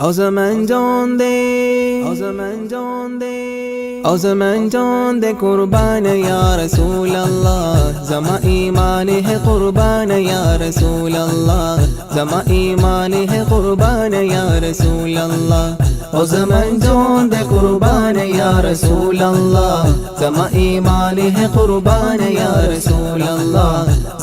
O zaman can de, o zaman can de, o zaman can de कुर्बान या रसूल अल्लाह, जमा ईमान है कुर्बान या रसूल अल्लाह, जमा ईमान है कुर्बान या रसूल अल्लाह। O zaman can de कुर्बान या रसूल अल्लाह, जमा ईमान है कुर्बान या रसूल अल्लाह,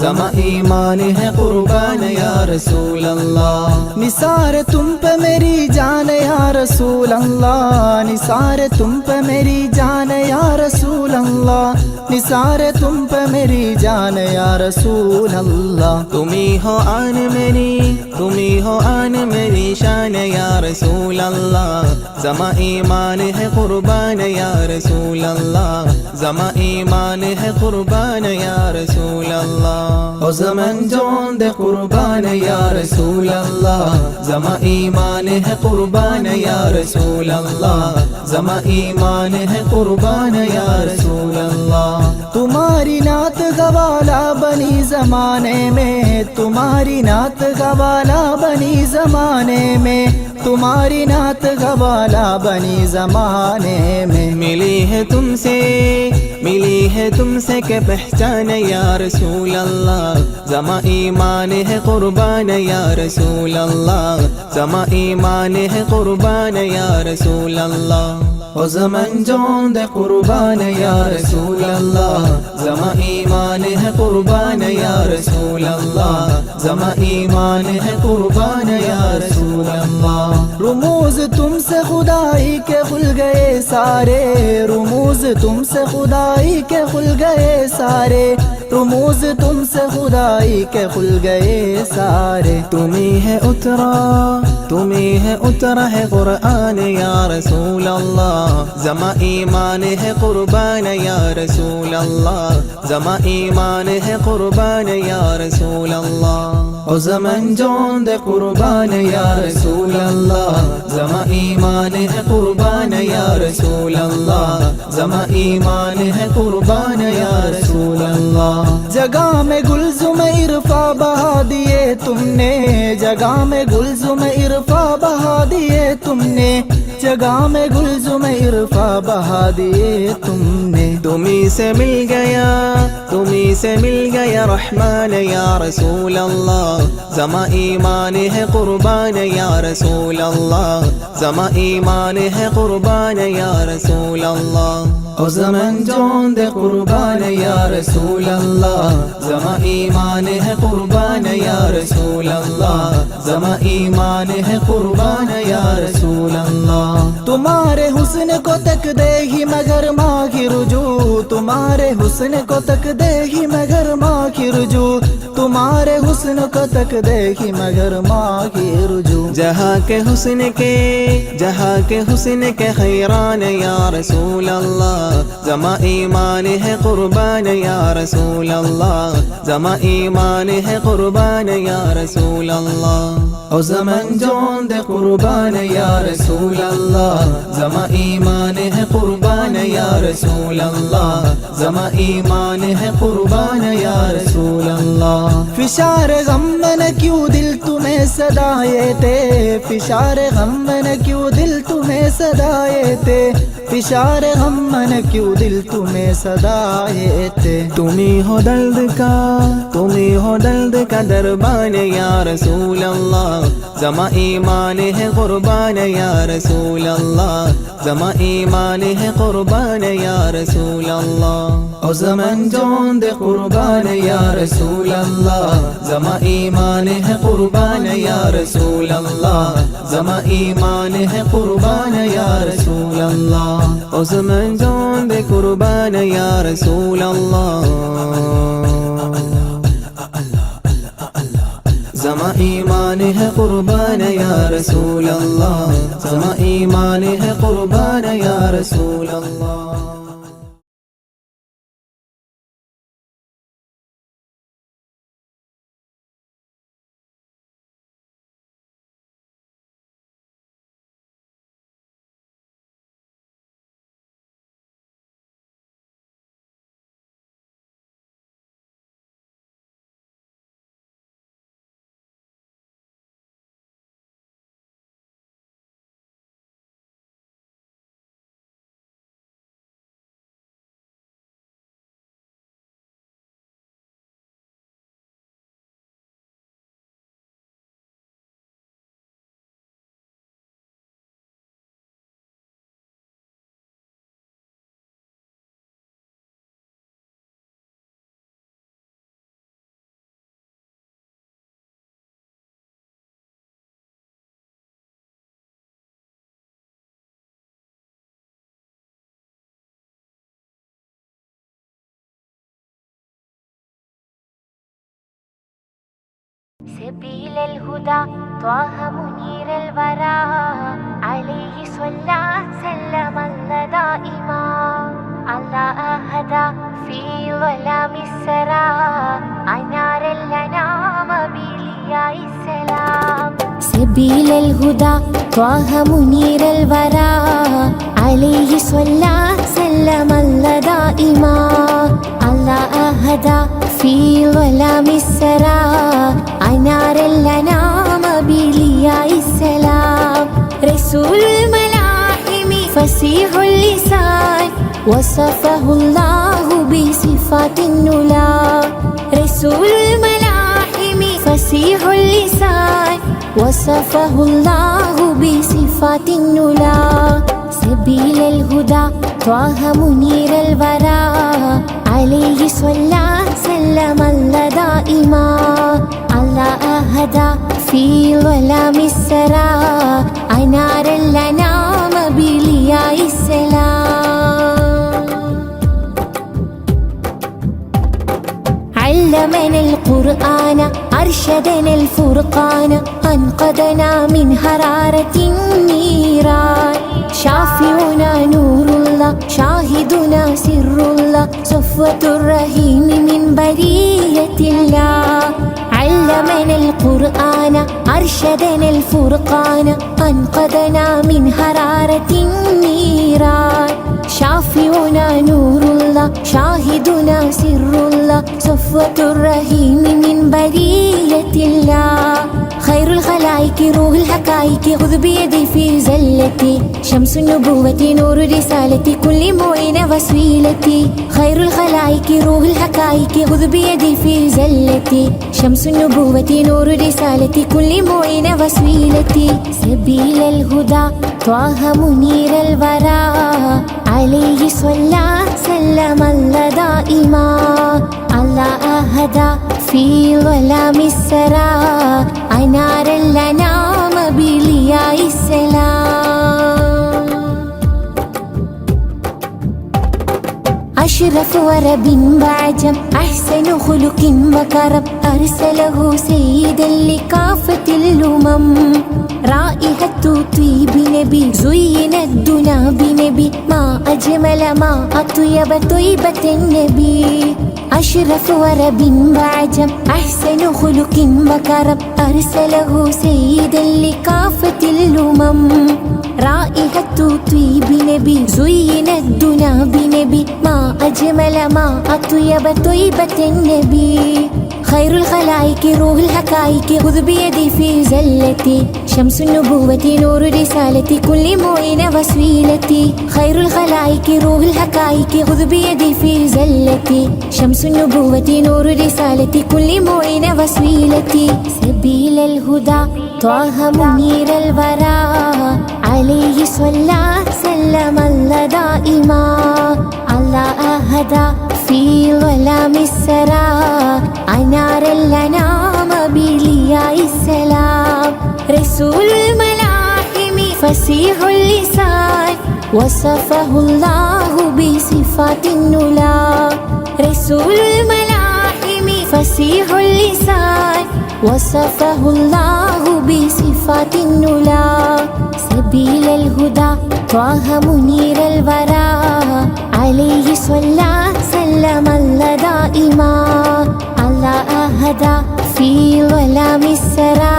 जमा ईमान है कुर्बान या रसूल अल्लाह। निसार तुम पे मेरी जान या रसूल अल्लाह, निसार तुम पे मेरी जान या रसूल अल्लाह, निसार तुम पे मेरी जान या रसूल अल्लाह। तुम्ही हो आन मेरी, तुम्ही हो आन मेरी शान या रसूल अल्लाह, जमा ईमान है कुर्बान या रसूल अल्लाह, जमा ईमान है कुर्बान या रसूल अल्लाह। ओ ज़मान जान दे कुर्बान या रसूल अल्लाह, जमा ईमान है कुर्बान या रसूल अल्लाह, जमा ईमान है कुर्बान या रसूल अल्लाह। तुम्हारी नात गवाला बनी जमाने में, तुम्हारी नात गवाला बनी जमाने में, तुम्हारी नात गवाला बनी जमाने में। मिली है तुमसे, मिली है तुमसे के पहचान या रसूल अल्लाह, जमा ईमान है कुर्बान या रसूल अल्लाह, जमा ईमान है कुर्बान या रसूल अल्लाह। ओ ज़मान जान दे कुर्बान या रसूल अल्लाह, जमा ईमान है कुर्बान या रसूल अल्लाह, जमा ईमान है कुर्बान या रसूल अल्लाह। रुमूज तुमसे खुदाई के खुल गए सारे, रुमूज तुमसे खुदाई के खुल गए सारे, रुमूज तुमसे खुदाई के खुल गए सारे। तुम्ही है उतरा, तुम्ही है उतरा है कुरान या रसूल अल्लाह, जमा ईमान है कुर्बान या रसूल अल्लाह, जमा ईमान है कुर्बान या रसूल अल्लाह। ओ ज़मान जान दे कुर्बान या रसूल अल्लाह, जमा ईमान है कुर्बान या रसूल अल्लाह, जमा ईमान है कुर्बान या रसूल अल्लाह। जगह में गुलजुम इरफा बहा दिए तुमने, जगह में गुलजुम इरफा बहा दिए तुमने, जगह में गुलजुम इरफा बहा दिए तुमने। तुम्ही से मिल गया, तुम्ही से मिल गया रहमान या रसूल अल्लाह, जमा ईमान है कुर्बान या रसूल अल्लाह, जमा ईमान है कुर्बान या रसूल अल्लाह। ओ ज़मान जान दे कुर्बान या रसूल अल्लाह, जमा ईमान है कुर्बान या रसूल अल्लाह, जमा ईमान है कुर्बान या रसूल अल्लाह। तुम्हारे हुस्न को तक दे ही मगर माँ की रुजू, तुम्हारे हुस्न को तक दे ही मगर माँ की रुजू, तुम्हारे हुस्न को तक दे ही मगर माँ की रुजू। जहाँ के हुस्न के, जहाँ के हुस्न के खैरान या रसूल अल्लाह, जमा ईमान है कुर्बान या रसूल अल्लाह, जमा ईमान है कुर्बान या रसूल अल्लाह। ओ ज़मान जान दे कुर्बान या रसूल अल्लाह, जमा ईमान है कुर्बान या रसूल अल्लाह, जमा ईमान है कुर्बान या रसूल अल्लाह। फिशार गम न क्यों दिल तुम्हें सदाए थे, फिशार गम न क्यों दिल तुम्हें सदाए थे, फिशार गम न क्यों दिल तुम्हें सदाए थे। तुम्ही हो दर्द का, तुम्ही हो दर्द का दरबान या रसूल अल्लाह, जमा ईमान है कुर्बान या रसूल अल्लाह, जमा ईमान है कुर्बान या रसूल अल्लाह। ओ ज़मान जान दे कुर्बान या रसूल अल्लाह, जमा ईमान है कुर्बान या रसूल अल्लाह, जमा ईमान है कुर्बान या रसूल अल्लाह। ओ ज़मान जान दे कुर्बान या रसूल अल्लाह, जमा ईमान है कुर्बान या रसूल अल्लाह, जमा ईमान है कुर्बान या रसूल अल्लाह। سبيل الهدى طه منير الورى عليه صلى سلم الله دائما الله هدى في ظلام السرى أنار الأنام بلياء السلام سبيل الهدى طه منير الورى عليه صلى سلم الله دائما الله هدى في ظلام السرى أنار الأنام بلياء السلام رسول الملاحم فصيح اللسان وصفه الله بصفات النلا رسول الملاحم فصيح اللسان وصفه الله بصفات النلا سبيل الهدى طه منير الورى عليه صلى سلم الله دائما الله هدى في ظلام السرى أنار الأنام بلياء السلام علمنا القرآن أرشدنا الفرقان أنقذنا من حرارة النيران شافعنا نور الله شاهدنا سر الله صفوة الرحيم من برية الله علمنا القرآن أرشدنا الفرقان أنقذنا من حرارة النيران شافعنا نور الله شاهدنا سر الله صفوة الرحيم من برية الله خير الخلائق روح الحقائق خذ بيدي في زلتي شمس النبوة نور رسالتي كل معين وسيلتي خير الخلائق روح الحقائق خذ بيدي في زلتي شمس النبوة نور رسالتي كل معين وسيلتي سبيل الهدى طه منير الورى عليه صلى سلم الله دائما الله هدى في ظلام السرى أنار الأنام بلياء السلام أشرف ورب وعجم أحسن خلق وكرم أرسله سيدا لكافة الأمم رائحة طيب نبي زين الدنا بنبي ما أجمل ما أطيب طيبة النبي أشرف ورب وعجم أحسن خلق وكرم أرسله سيدا لكافة الأمم رائحة طيب نبي زين الدنا بنبي ما أجمل ما أطيب طيبة النبي خير الخلائق روح الحقائق خذ بيدي في زلتي شمس النبوة نور رسالتي كل معين وسيلتي خير الخلائق روح الحقائق خذ بيدي في زلتي شمس النبوة نور رسالتي كل معين وسيلتي سبيل الهدى طه منير الورى عليه صلى سلم الله دائما الله هدى في ظلام السرى أنار الأنام بلياء السلام رسول الملاحم فصيح اللسان وصفه الله بصفات النلا رسول الملاحم فصيح اللسان وصفه الله بصفات النلا سبيل الهدى طه منير الورى عليه صلى سلم الله دائما الله هدى في ظلام السرى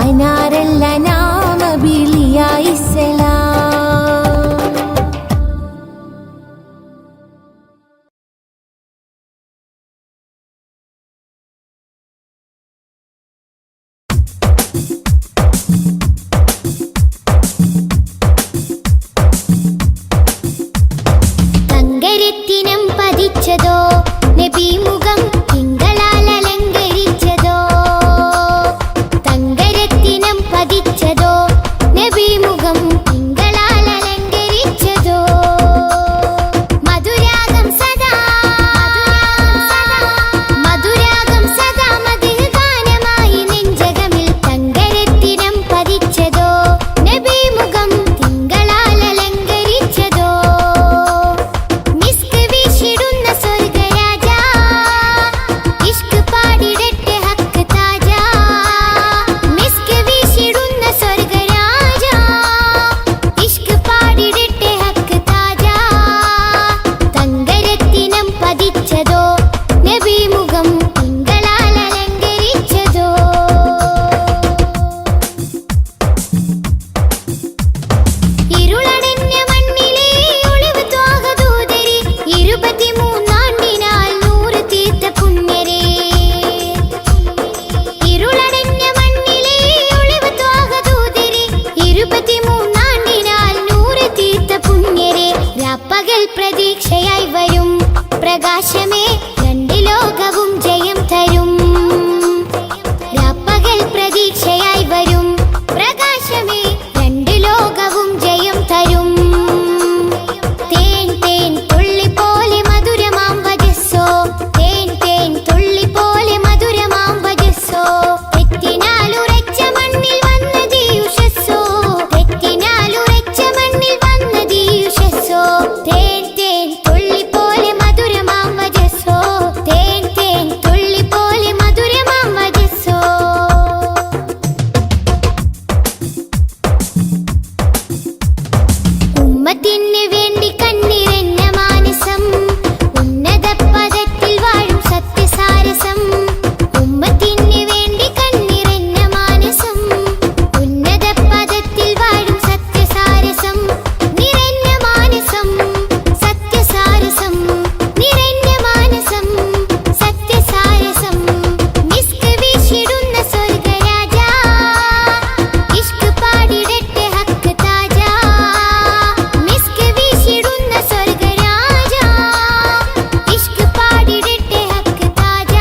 أنار الأنام بلياء السلام തങ്കരത്തിനം പതിച്ചതോ നബി മുഖം തിങ്കളാൽ അലങ്കരിച്ചതോ തങ്കരത്തിനം പതിച്ചതോ നബി 23 100 തീർത്ത പുണ്യരെ രാപ്പകൽ പ്രതീക്ഷയായി വരും പ്രകാശമേ രണ്ട് ലോകവും ജയം തരും രാപ്പകൽ പ്രതീക്ഷയായി വരും പ്രകാശമേ രണ്ട് ലോകവും ജയം തരും തേൻ തേൻ തുള്ളി പോലെ മധുരമാം വജസ്സോ തേൻ തേൻ തുള്ളി പോലെ മധുരമാം വജസ്സോ തെറ്റിനാലുറച്ച മണ്ണിൽ വന്നതീ ഉഷസ്സോ തെറ്റിനാലുറച്ച മണ്ണിൽ വന്നതീ ഉഷസ്സോ തേൻ തേൻ തുള്ളി പോലെ മധുരമാം വജസ്സോ തേൻ തേൻ തുള്ളി പോലെ മധുരമാം വജസ്സോ ഉമ്മത്തിന് വേണ്ടി കണ്ണിറഞ്ഞ മാനസം ഉന്നത പദത്തിൽ വാഴും സത്യസാരസം ഉമ്മത്തിന് വേണ്ടി കണ്ണിറഞ്ഞ മാനസം ഉന്നത പദത്തിൽ വാഴും സത്യസാരസം നിറഞ്ഞ മാനസം സത്യസാരസം നിറഞ്ഞ മാനസം സത്യസാരസം മിസ്ക് വീശിടുന്ന സ്വർഗരാജ ഇഷ്ക് പാടിടട്ടെ ഹക്ക് താജ മിസ്ക് വീശിടുന്ന സ്വർഗരാജ ഇഷ്ക് പാടിടട്ടെ ഹക്ക് താജ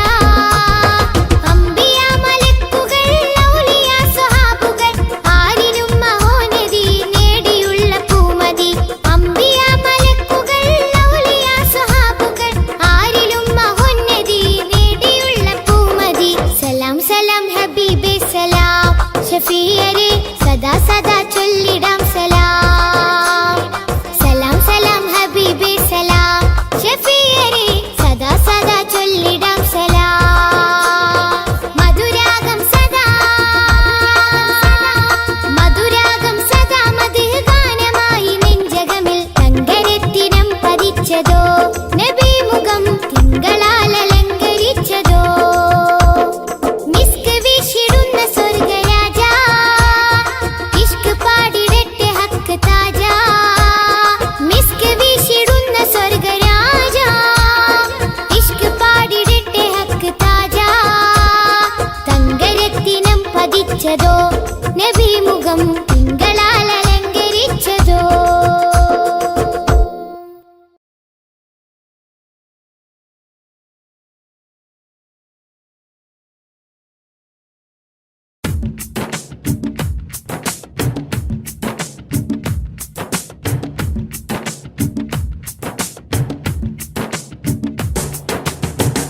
അംബിയ മലക്കുകൾ ഔലിയ സ്വഹാബുകൾ ആരിലും മഹോന്നതി നേടിയുള്ള പൂമതി അംബിയ മലക്കുകൾ ഔലിയ സ്വഹാബുകൾ ആരിലും മഹോന്നതി നേടിയുള്ള പൂമതി സലാം സലാം ഹബീബേ സലാം ഷഫീയരെ സദാ സദാ ചൊല്ലിടാം സലാം സലാം സലാം ഹബീബേ സലാം ഷഫീയരെ സദാ സദാ ചൊല്ലിടാം സലാം മധുരാഗം സദാ മധുരാഗം സദാ മധുഗാനമായി നെഞ്ചകമിൽ തങ്കരത്തിനം പതിച്ചതോ നബി മുഖം തിങ്കളാൽ അലങ്കരിച്ചതോ മിസ്ക് വീശിടുന്ന സ്വർഗരാജ ഇഷ്ക് പാടിടട്ടെ ഹക്ക് താജ മിസ്ക് വീശിടുന്ന സ്വർഗരാജ ഇഷ്ക് പാടിടട്ടെ ഹക്ക് താജ തങ്കരത്തിനം പതിച്ചതോ നബി മുഖം തിങ്കളാൽ അലങ്കരിച്ചതോ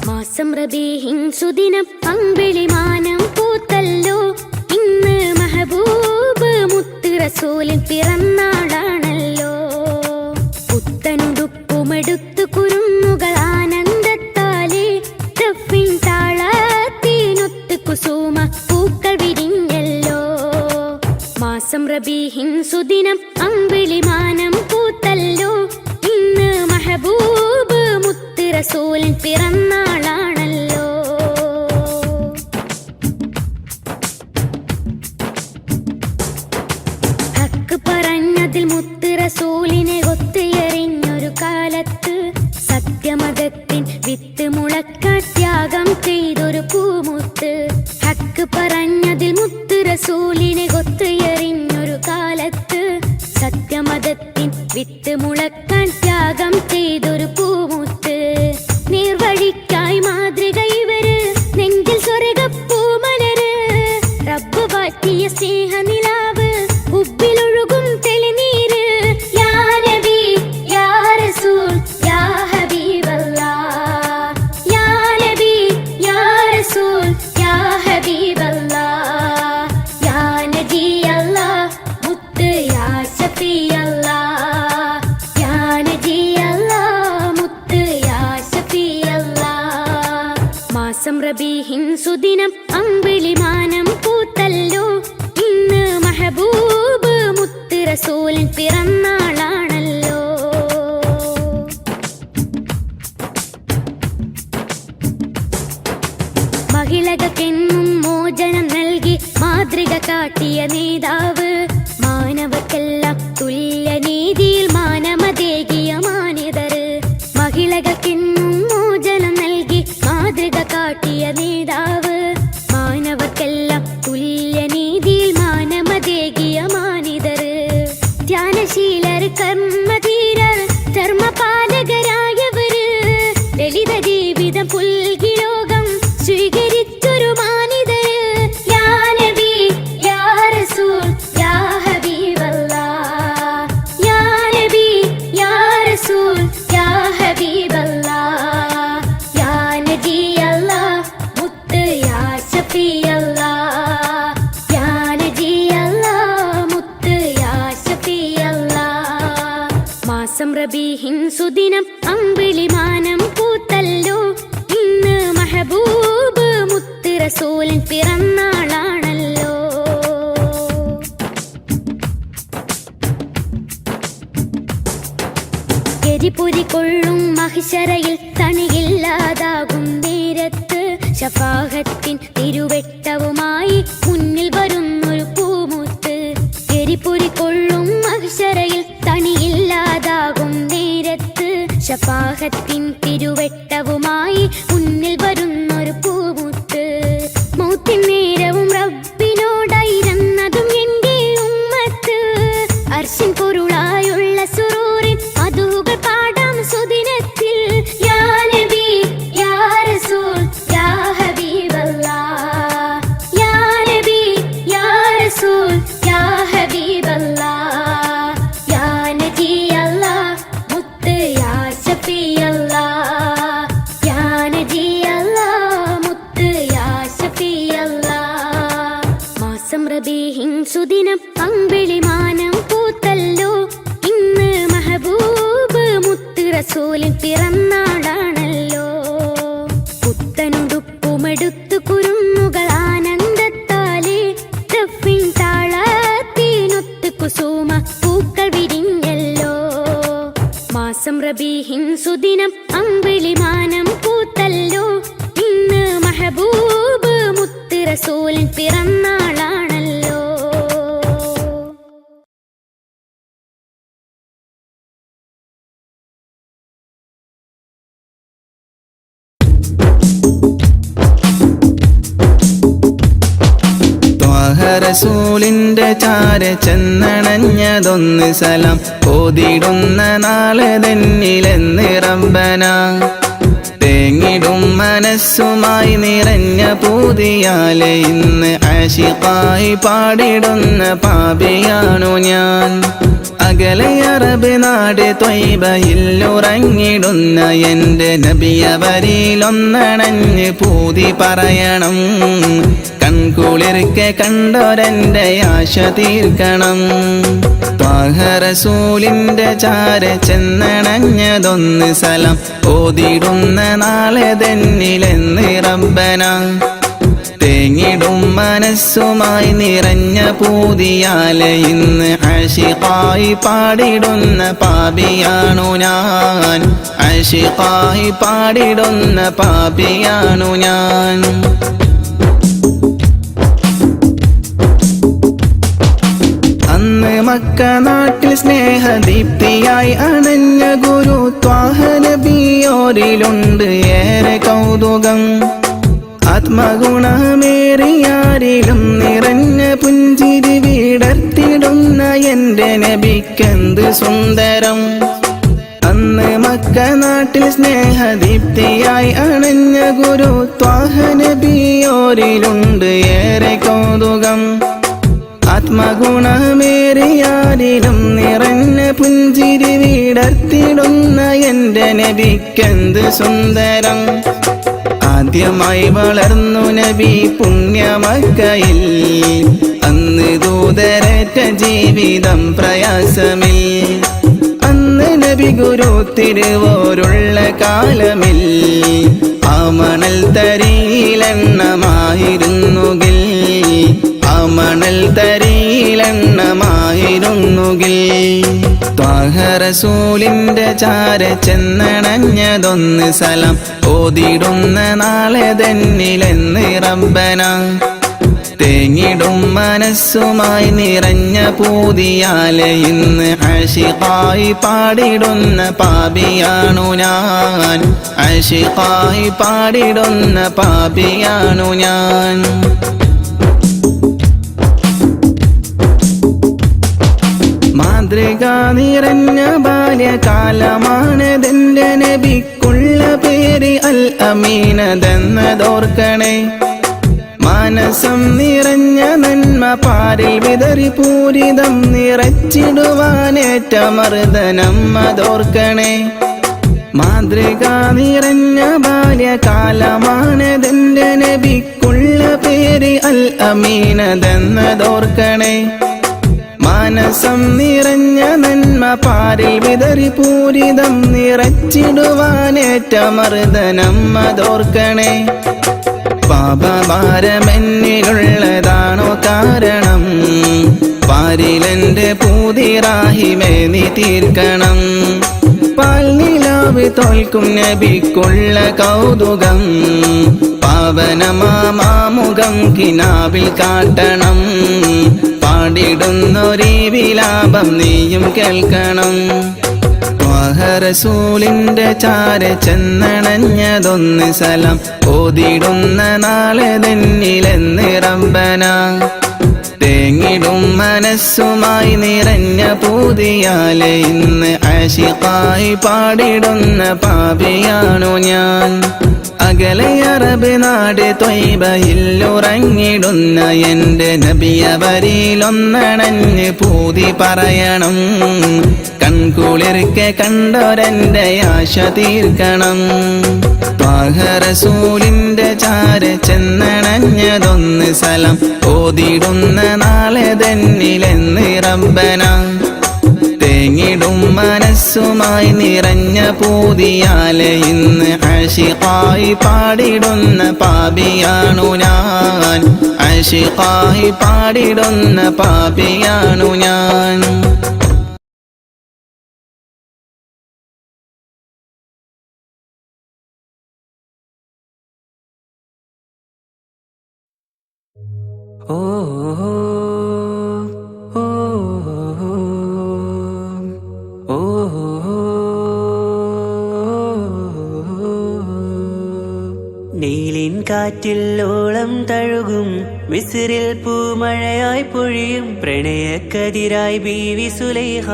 മാസം റബീഹിൻ സുദിനം അമ്പിളിമാനം പൂത്തല്ലോ ഇന്ന് മഹബൂബ് മുത്ത് റസൂലിൻ പിറന്നാളാണല്ലോ പുത്തനുടുപ്പുമെടുത്തു കുരുന്നുകൾ ആനന്ദത്താലേ ദഫിൻ താളത്തിനൊത്ത് കുസുമ പൂക്കൾ വിരിഞ്ഞല്ലോ മാസം റബീഹിൻ സുദിനം അമ്പിളിമാനം പൂത്തല്ലോ ഇന്ന് മഹബൂബ് മുത്ത് റസൂലിൻ പിറന്നാളാണല്ലോ ഹക്ക് പറഞ്ഞതിൽ മുത്ത് റസൂലിനെ ഒത്തുയറിഞ്ഞൊരു കാലത്ത് സത്യമതത്തിൻ വിത്ത് മുളക്കാൻ ത്യാഗം ചെയ്തൊരു പൂമുത്ത് ഹക്ക് പറഞ്ഞതിൽ മുത്ത് റസൂലിനെ ഒത്തുയറിഞ്ഞൊരു കാലത്ത് സത്യമതത്തിൻ വിത്ത് മുളക്കാൻ ത്യാഗം ചെയ്തൊരു പൂമുത്ത് നീർവഴിക്കായി മാതൃക ഇവര് നെഞ്ചിൽ സ്വർഗപ്പൂമലര് റബ്ബ് വാറ്റിയ സ്നേഹനിലാവ് ഉബ്ബിലൊഴുകും തെളിനീര് യാ നബി യാ റസൂൽ യാ ഹബീബല്ലാഹ് യാ നബി യാ റസൂൽ യാ ഹബീബല്ലാഹ് യാ നബി അല്ലാഹ് മുത്ത് യാ ഷഫീ അല്ലാഹ് യാ നബി അല്ലാഹ് മുത്ത് യാ ഷഫീ അല്ലാഹ് മാസം റബീഹിൻ സുദിനം അമ്പിളിമാനം പൂത്തല്ലോ ഇന്ന് മഹബൂബ് മുത്ത് റസൂലിൻ പിറന്നാളാണല്ലോ മഹിളകൾക്കെന്നും മോചനം നൽകി മാതൃക കാട്ടിയ നേതാവ് മാനവക്കെല്ലാം തുല്യ നീതിയിൽ മാനമതേകിയ മാന്യതര് മഹിളകൾക്കെന്നും മോചനം നൽകി മാതൃക കാട്ടിയ നേതാവ് മാനവക്കെല്ലാം തുല്യ നീതിയിൽ മാനമതേകിയ മാന്യതര് മാസം റബീഹിൻ സുദിനം അമ്പിളിമാനം പൂത്തല്ലോ ഇന്ന് മെഹബൂബ് മുത്ത് റസൂലിൻ പിറന്നാളാണല്ലോ എരിപുരി കൊള്ളും മഹിശറയിൽ തണിയില്ലാതാകും നേരത്ത് ശഫാഅത്തിൻ തിരുവെട്ടവുമായി മുന്നിൽ വരുന്നൊരു പൂമുത്ത് എരിപുരി കൊള്ളും മഹിശറയിൽ തണിയില്ലാതാകും നേരത്ത് ശഫാഅത്തിൻ തിരുവെട്ടവുമായി മുന്നിൽ വരുന്നൊരു പൂമുത്ത് മൗത്തിൻ നേരവും റബ്ബിനോടായിരുന്നതും എൻ്റെ ഉമ്മത്ത് അർശിൻ പൊരുളായുള്ള സുറൂറിൻ മധുകൾ പാടാം സുദിനത്തിൽ യാ നബി യാ റസൂൽ യാ ഹബീബല്ലാഹ് യാ നബി യാ റസൂൽ യാ ഹബീബല്ലാഹ് യാ നജി അല്ലാഹ് മുത്ത് യാ ശഫീ അല്ലാഹ് യാ നജി അല്ലാഹ് മുത്ത് യാ ശഫീ അല്ലാഹ് മാസം റബീഹിൻ സുദിനം അമ്പിളിമാനം പൂത്തല്ലോ ഇന്ന് മെഹബൂബ് മുത്ത് റസൂലിൻ പിറന്നാളാണല്ലോ പുത്തനുടുപ്പുമെടുത്തു കുരുന്നുകൾ ആനന്ദത്താലേ റഫിൻ താളത്തിനൊത്ത് കുസുമ പൂക്കൾ വിരിഞ്ഞല്ലോ മാസം റബീഹിൻ സുദിനം അമ്പിളിമാനം പൂത്തല്ലോ ഇന്ന് മെഹബൂബ് മുത്ത് റസൂലിൻ പിറന്നാളാണല്ലോ റസൂലിന്റെ ചാര ചെന്നണഞ്ഞതൊന്ന് സലം ഓതിടുന്ന നാളെ തന്നിലെന്ന് റബ്ബന തേങ്ങിടും മനസ്സുമായി നിറഞ്ഞ പൂതിയാലെ ഇന്ന് ആശിഖായി പാടിടുന്ന പാപിയാണു ഞാൻ അകലെ അറബ് നാട് ത്വയ്ബയിലുറങ്ങിടുന്ന എൻ്റെ നബിയവരിലൊന്നണഞ്ഞ് പൂതി പറയണം കൺകുളിർക്കെ കണ്ടൊരെൻ്റെ ആശ തീർക്കണം ത്വാഹ റസൂലിന്റെ ചാര ചെന്നണഞ്ഞതൊന്ന് സലം ഓതിടുന്ന നാളെ തന്നിലെന്ന് റബ്ബന തേങ്ങിടും മനസ്സുമായി നിറഞ്ഞ പൂതിയാലെ ഇന്ന് ആശിഖായി പാടിടുന്ന പാപിയാണു ഞാൻ ആശിഖായി പാടിടുന്ന പാപിയാണു ഞാൻ അന്ന് മക്ക നാട്ടിൽ സ്നേഹദീപ്തിയായി അണഞ്ഞ ഗുരു ത്വാഹ നബിയോരിലുണ്ട് ഏറെ കൗതുകം ആത്മഗുണമേറിയാരിലും നിറഞ്ഞ പുഞ്ചിരി വിടർത്തിടുന്ന എൻ്റെ നബിക്കെന്ത് സുന്ദരം അന്ന് മക്ക നാട്ടിൽ സ്നേഹദീപ്തിയായി അണഞ്ഞ ഗുരു ത്വാഹ നബിയോരിലുണ്ട് ഏറെ കൗതുകം ആത്മഗുണമേറിയാരിലും നിറഞ്ഞ പുഞ്ചിരി വിടർത്തിടുന്ന എൻ്റെ നബിക്കെന്ത് സുന്ദരം ആദ്യമായി വളർന്നു നബി പുണ്യമക്കയിൽ അന്ന് ദൂതരേറ്റ ജീവിതം പ്രയാസമിൽ അന്ന് നബി ഗുരു തിരുവോരുള്ള കാലമിൽ ആ മണൽ തരിയിലെണ്ണമായിരുന്നുകിൽ ആ മണൽ തരിയിലെണ്ണമായിരുന്നുകിൽ ത്വാഹ റസൂലിന്റെ ചാര ചെന്നണഞ്ഞതൊന്ന് സലം ഓതിടുന്ന നാളെ തന്നിലെന്ന് റബ്ബന തേങ്ങിടും മനസ്സുമായി നിറഞ്ഞ പൂതിയാലെ ഇന്ന് ആശിഖായി പാടിടുന്ന പാപിയാണു ഞാൻ ആശിഖായി പാടിടുന്ന പാപിയാണു ഞാൻ മാതൃക നിറഞ്ഞ ബാല്യകാലമാണതെന്റെ നബിക്കുള്ള പേര് അൽ അമീനതെന്നതോർക്കണേ മാനസം നിറഞ്ഞ നന്മ പാരിൽ വിതറി പൂരിതം നിറച്ചിടുവാനേറ്റ മർദ്ദനം അതോർക്കണേ മാതൃക നിറഞ്ഞ ബാല്യകാലമാണതെന്റെ നബിക്കുള്ള പേര് അൽ അമീനതെന്നതോർക്കണേ മനസം നിറഞ്ഞ നന്മ പാരിൽ വിതറി പൂരിതം നിറച്ചിടുവാനേറ്റ മർദ്ദനം അതോർക്കണേ. പാപഭാരമെന്നിലുള്ളതാണോ കാരണം? പാരിലെന്റെ പൂതിറാഹിമേ നീ തീർക്കണം. പാൽനിലാവ് തോൽക്കും നബിക്കുള്ള കൗതുകം പാവനമാമുഖം കിനാവിൽ കാട്ടണം. പാടിടുന്നൊരീ വിലാപം നീയും കേൾക്കണം. റസൂലിന്റെ ചാര ചെന്നണഞ്ഞതൊന്ന് സലം ഓതിടുന്ന നാളെ തന്നിലെന്ന് റബ്ബന. തേങ്ങിടും മനസ്സുമായി നിറഞ്ഞ പൂതിയാലെ ഇന്ന് ആശിഖായി പാടിടുന്ന പാപിയാണു ഞാൻ. അകലെ അറബ് നാട് ത്വയ്ബയിലുറങ്ങിടുന്ന എന്റെ നബിയവരിലൊന്നണഞ്ഞ് പൂതി പറയണം. കൺകുളിർക്കെ കണ്ടൊരെന്റെ ആശ തീർക്കണം. റസൂലിന്റെ ചാര ചെന്നണഞ്ഞതൊന്ന് സലം ഓതിടുന്ന നാളെ തന്നിലെന്ന് റബ്ബന. തേങ്ങിടും മനസ്സുമായി നിറഞ്ഞ പൂതിയാലെ ഇന്ന് ആശിഖായി പാടിടുന്ന പാപിയാണു ഞാൻ. ആശിഖായി പാടിടുന്ന പാപിയാണു ഞാൻ. ഓ ഓ ഓ നീലിൻ കാറ്റിൽ ഓളം തഴുകും മിസ്രിൽ പൂമഴയായി പൊഴിയും പ്രണയക്കതിരായി ബീവി സുലൈഹ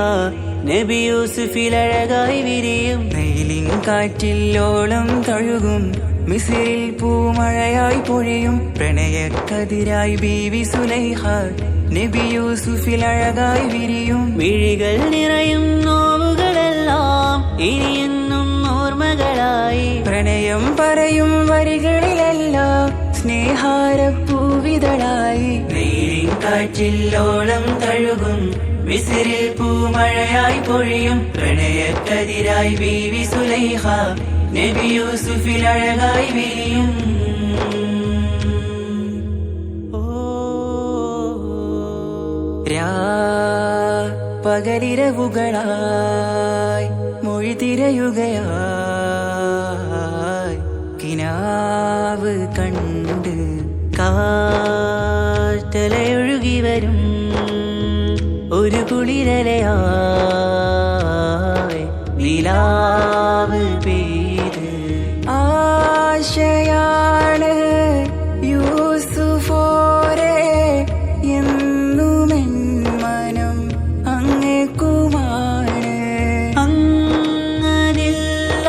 നബി യൂസുഫിലഴകായി വിരിയും. നീലിൻ കാറ്റിൽ ഓളം തഴുകും മിസ്രിൽ പൂമഴയായി പൊഴിയും പ്രണയക്കതിരായി ബീവി സുലൈഹ നബി യൂസുഫിൽ അഴകായി വിരിയും. മിഴികൾ നിറയും നോവുകളെല്ലാം ഇനിയെന്നും ഓർമ്മകളായി പ്രണയം പറയും വരികളിലെല്ലാം സ്നേഹാരപ്പൂവിതളായി. നീലിൻ കാറ്റിൽ ഓളം തഴുകും മിസ്രിൽ പൂമഴയായി പൊഴിയും പ്രണയക്കതിരായി ബീവി സുലൈഹ നബി യൂസുഫിൽ അഴകായി വിരിയും. പകലിരവുകളായി മൊഴി തിരയുകയായി കിനാവ് കണ്ട് കാറ്റലയൊഴുകി വരും ഒരു കുളിരലയായി നിലാവ് പെയ്ത് ആശയാണ് യൂസുഫോരെ എന്നുമെൻ മനം അങ്ങേക്കുമാണ്. അങ്ങനില്ല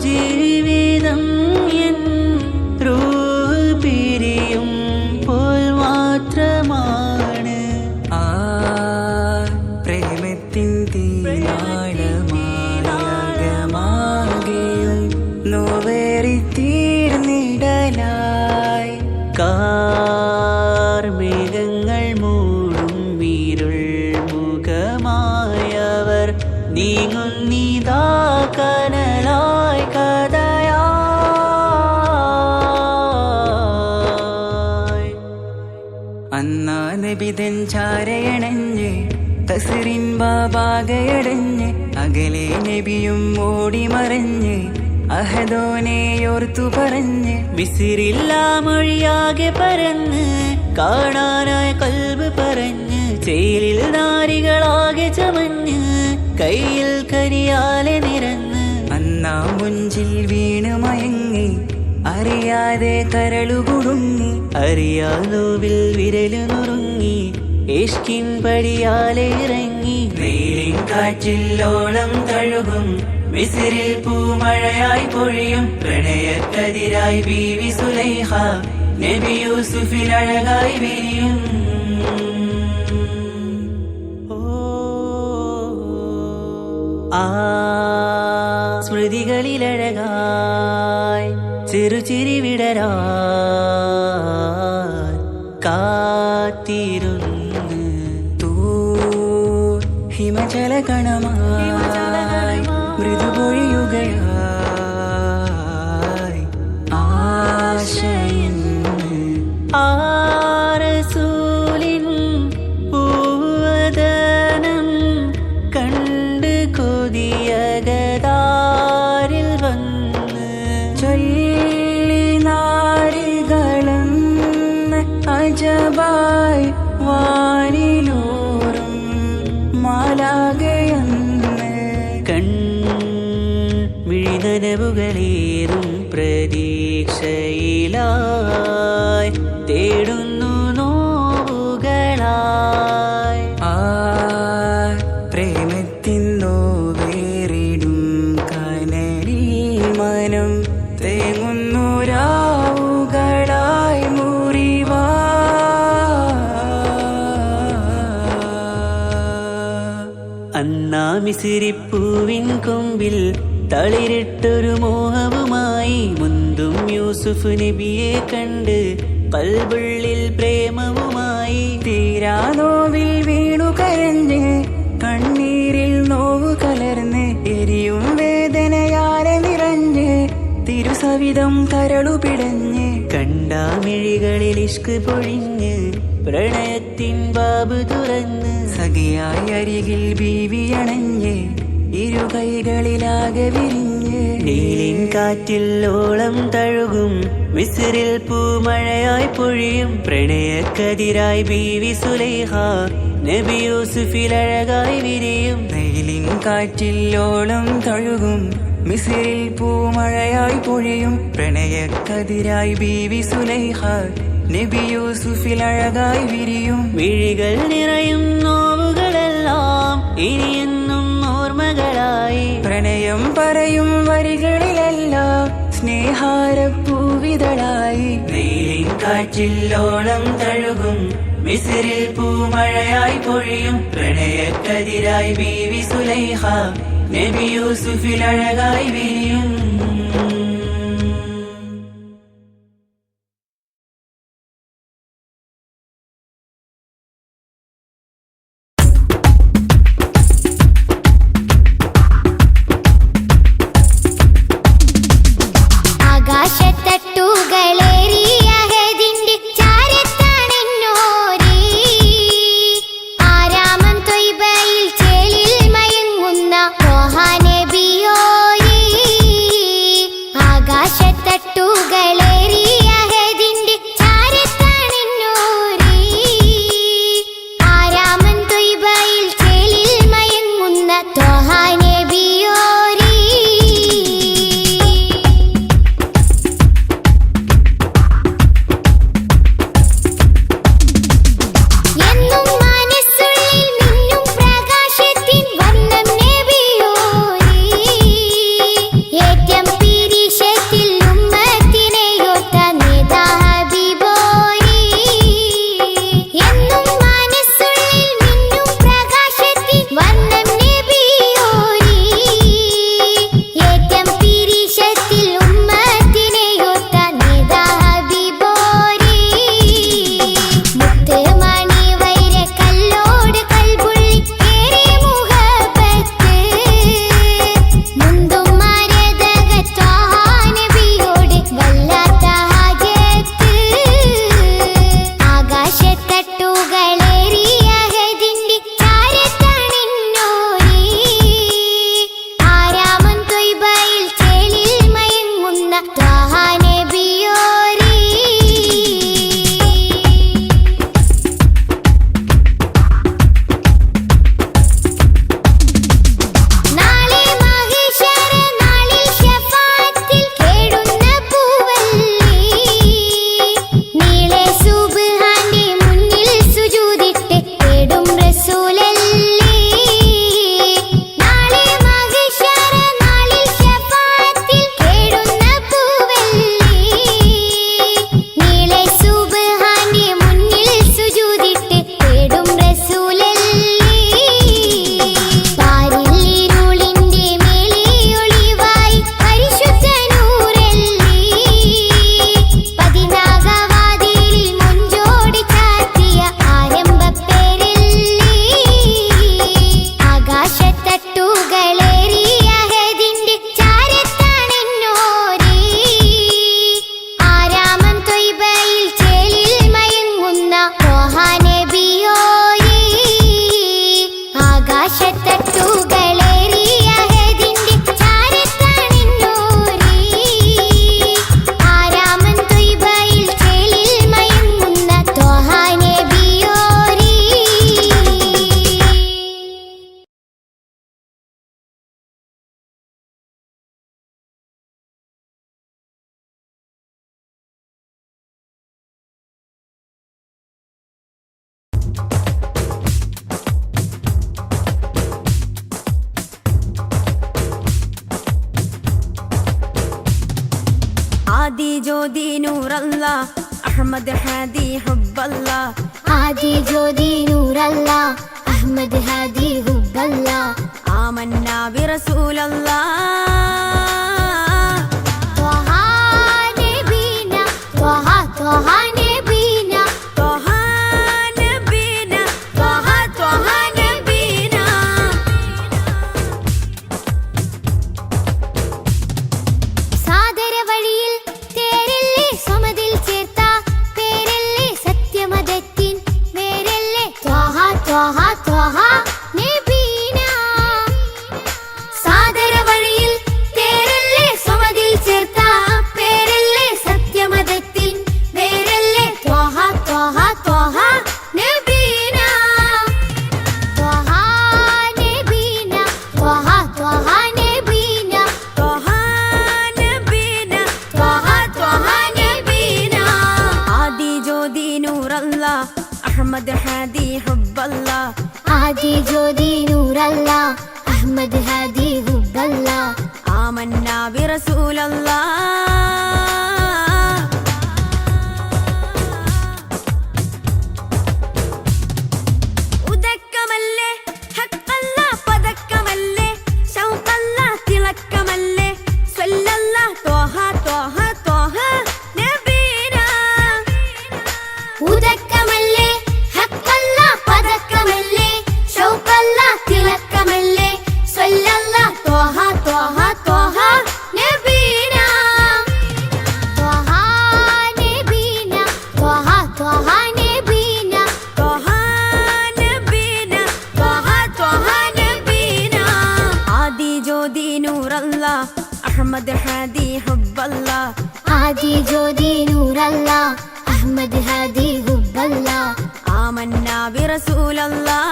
ജീവിതം എൻ റൂഹ് പിരിയും പോൽ മാത്രമാണ്. ആ പ്രേമത്തിൻ തീനാളമാകെയും നോവേറി തീർന്നിടലായി. കാർമേഘങ്ങൾ മൂടും വീരുൾ മുഖമായവർ നീങ്ങുന്നിതാ കനലായി കഥയായി. അന്നാ നബിതൻ ചാരയണഞ്ഞ് തസ്റിൻ ബാബാകയടഞ്ഞ് അകലെ നബിയും ഓടി മറഞ്ഞ് അഹദോനെയോർത്തു പറഞ്ഞ് മിസിറില്ലാ മൊഴിയാകെ പരന്ന് കാണാനായി കൽബ് പറഞ്ഞ് ചേലിൽ നാരികളാകെ ചമഞ്ഞ് കയ്യിൽ കരിയാലെ നിരന്ന് അന്നാ മുഞ്ചിൽ വീണ് മയങ്ങി അറിയാതെ കരളുകുടുങ്ങി അറിയാലോവിൽ വിരലു നുറുങ്ങി ഇഷ്കിൻ പടിയാലെ ഇറങ്ങി. നീലിൻ കാറ്റില്ലോളം തഴുകും മിസ്രിൽ പൂമഴയായി പൊഴിയും പ്രണയക്കതിരായി ബീവി സുലൈഹ നബി യൂസുഫിൽ അഴകായി വിരിയും. ആ സ്മൃതികളിലഴകായി ചെറുചിരി വിടരാ കാത്തിരുന്ന് തൂവെണ്ണിലാവിൽ ഹിമജല കണമായി മൃദുപൊഴിയുകയായി ആശയിൻ ആരസൂലിൻ പൂവദനം കണ്ട് കൊതിയകതാരിൽ വന്ന് ചൊല്ലി നാരികളെന്ന് അജബായി വാനിലൂറും മാലാകയെന്ന് മിഴിനനവുകളേറും പ്രതീക്ഷയിലായി തേടുന്നു നോവുകളായി ആ പ്രേമത്തിൻ നോവേറിടും കനലിൽ മനം തേങ്ങുന്നു രാവുകളായി മുറിവാ അന്നാ മിസിരിപ്പൂവിൻ കൊമ്പിൽ തളിരിട്ടൊരു മോഹവുമായി മുന്തും യൂസുഫ് നബിയെ കണ്ട് കൽബുള്ളിൽ പ്രേമവുമായി തീരാ നോവിൽ വീണു കരഞ്ഞ് കണ്ണീരിൽ നോവ് കലർന്ന് എരിയും വേദനയാലെ നിറഞ്ഞ് തിരുസവിധം കരളു പിടഞ്ഞ് കണ്ടാമിഴികളിൽ ഇഷ്ക് പൊഴിഞ്ഞ് പ്രണയത്തിൻ ബാബ് തുറന്ന് സഖിയായി അരികിൽ ബീവി അണഞ്ഞ് ഇരുകൈകളിലാകെ വിരിഞ്ഞ് നീലിൻ കാറ്റിൽ ഓളം തഴുകും മിസ്രിൽ പൂമഴയായി പൊഴിയും പ്രണയക്കതിരായി ബീവി സുലൈഹ നബി യൂസുഫിൽ അഴകായി വിരിയും വെയിലിൻ കാറ്റിൽ ഓളം തഴുകും മിസിറിൽ പൂമഴയായി പൊഴിയും പ്രണയക്കതിരായി ബീവി സുലൈഹ നബി യൂസുഫിൽ അഴകായി വിരിയും വിഴികൾ നിറയും നോവുകളെല്ലാം ഇനിയെന്നും ഓർമ്മകളായി പ്രണയം പറയും വരികളിലെല്ലാം സ്നേഹാരപ്പൂവിതളായി വെയിലിൻ കാറ്റിൽ ഓളം തഴുകും മിസ്രിൽ പൂമഴയായി പൊഴിയും പ്രണയക്കതിരായി ബീവി സുലൈഹ നബി യൂസുഫിൽ അഴകായി വിരിയും ആകാശത്തട്ടുകളേറിയഹദിന്റെ ചാരത്താണെന്നോരേ ആരാമം ത്വയ്ബയിൽ ചേലിൽ മയങ്ങുന്ന റോഹാ നബിയോരേ ആകാശത്തട്ടുകളേറിയ ഹേദിന്റെ ചാരത്താണിന്നൂരി ആരാമൻ ത്വയ്ബയിൽ ചേലിൽ മയങ്ങുന്ന ത്വഹ നബിയോരി आदि ज्योति नूर अल्लाह अहमद हादी हुब्बल्लाह आदि ज्योति नूर अल्लाह अहमद हादी हुब्बल्लाह आमन्ना बिरसूल अल्लाह त्वहा नबीना त्वहा त्वहा नबीना त्वहा नबीना त्वहा त्वहा नबीना സാദര വഴിയിൽ തേരല്ലേ സമതിൽ ചേർത്ത പേരല്ലേ സത്യമതത്തിൻ വേരല്ലേ ത്വഹ ത്വഹ ത്വഹ നബീന സാദര വഴിയിൽ തേരല്ലേ സമതിൽ ചേർത്ത പേരല്ലേ സത്യമതത്തിൻ വേരല്ലേ ത്വഹ ത്വഹ ത്വഹ നബീന ത്വഹ നബീന ത്വഹ ത്വഹ നബീന त्वहा नबीना त्वहा त्वहा नबीना आदि ज्योति नूर अल्लाह अहमद हादी हुब्बल्लाह आदि ज्योति नूर अल्लाह अहमद हादी हुब्बल्लाह आमन्ना बिरसूल अल्लाह ഉദക്കമല്ലേ ഹക്കല്ലാ പദക്കമല്ലേ ശൗഖല്ലാ തിളക്കമല്ലേ സ്വല്ലല്ലാ ത്വഹ ത്വഹ ത്വഹ നബീനാ ഉദക്കമല്ലേ ഹക്കല്ലാ പദക്കമല്ലേ ശൗഖല്ലാ തിളക്കമല്ലേ സ്വല്ലല്ലാ ത്വഹ ത്വഹ ത്വഹ നബീന ത്വഹ നബീന ത്വഹ ത്വഹ നബീന ത്വഹ നബീന ത്വഹ ത്വഹ നബീന ആദി ജ്യോതി നൂർ അല്ലാഹ് അഹ്മദ് ഹാദി ഹുബ്ബല്ലാഹ് आदि ज्योति नूर अल्लाह अहमद हादी हुब्बल्लाह ആമന്നാ ബിറസൂൽ അല്ലാഹ്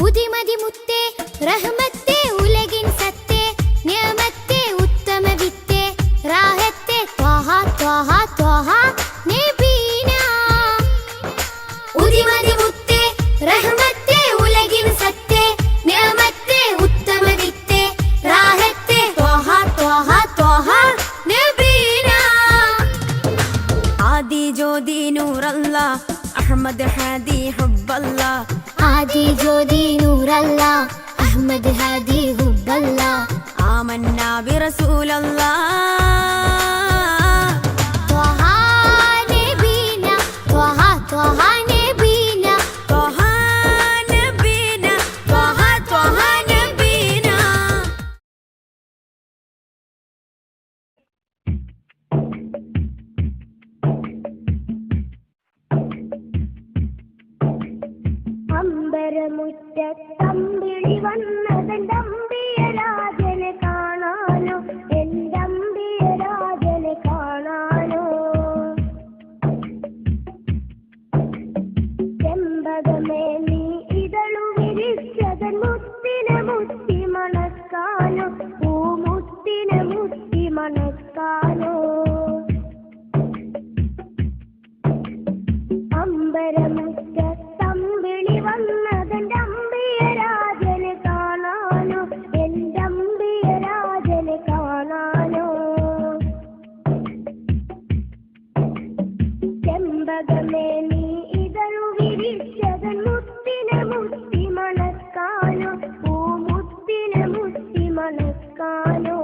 ഉദിമതി മുത്തേ റഹ്മത്തേ ഉലകിൻ സത്തേ നിയമത്തേ ഉത്തമ വിത്തേ റാഹത്തേ ത്വഹ ത്വഹ ത്വഹ നബീന ഉദിമതി മുത്തേ റഹ്മത്തേ ഉലകിൻ സത്തേ നിയമത്തേ ഉത്തമ വിത്തേ റാഹത്തേ ത്വഹ ത്വഹ ത്വഹ നബീന ആദി ജ്യോതി നൂർ അല്ലാഹ് അഹ്മദ് ഹാദി ഹുബ്ബല്ലാഹ് आदि ज्योति नूर अल्लाह अहमद हादी हुब्बल्लाह ആമന്നാ ബിറസൂൽ അല്ലാഹ് ത്വഹ നബീന ത്വഹ ത്വഹ നബീന ത്വഹ നബീന ത്വഹ ത്വഹ നബീന അമ്പരമുറ്റത്തമ്പിളി വന്നതെന്തമ്പിയരാജനെ കാണാനോ എന്തമ്പിയരാജനെ കാണാനോ ചെമ്പകമേ നീ ഇതളു വിരിച്ചതൻ മുത്തിനെ മുത്തി മണക്കാനോ പൂമുത്തിനെ മുത്തി മണക്കാനോ അമ്പരമുറ്റത്തമ്പിളി വന്നതെന്റെ അമ്പിയരാജനെ കാണാനോ എന്റെ അമ്പിയരാജനെ കാണാനോ ചെമ്പകമേ നീ ഇതളു വിരിച്ചതൻ മുത്തിനെ മുത്തി മണക്കാനോ പൂമുത്തിനെ മുത്തി മണക്കാനോ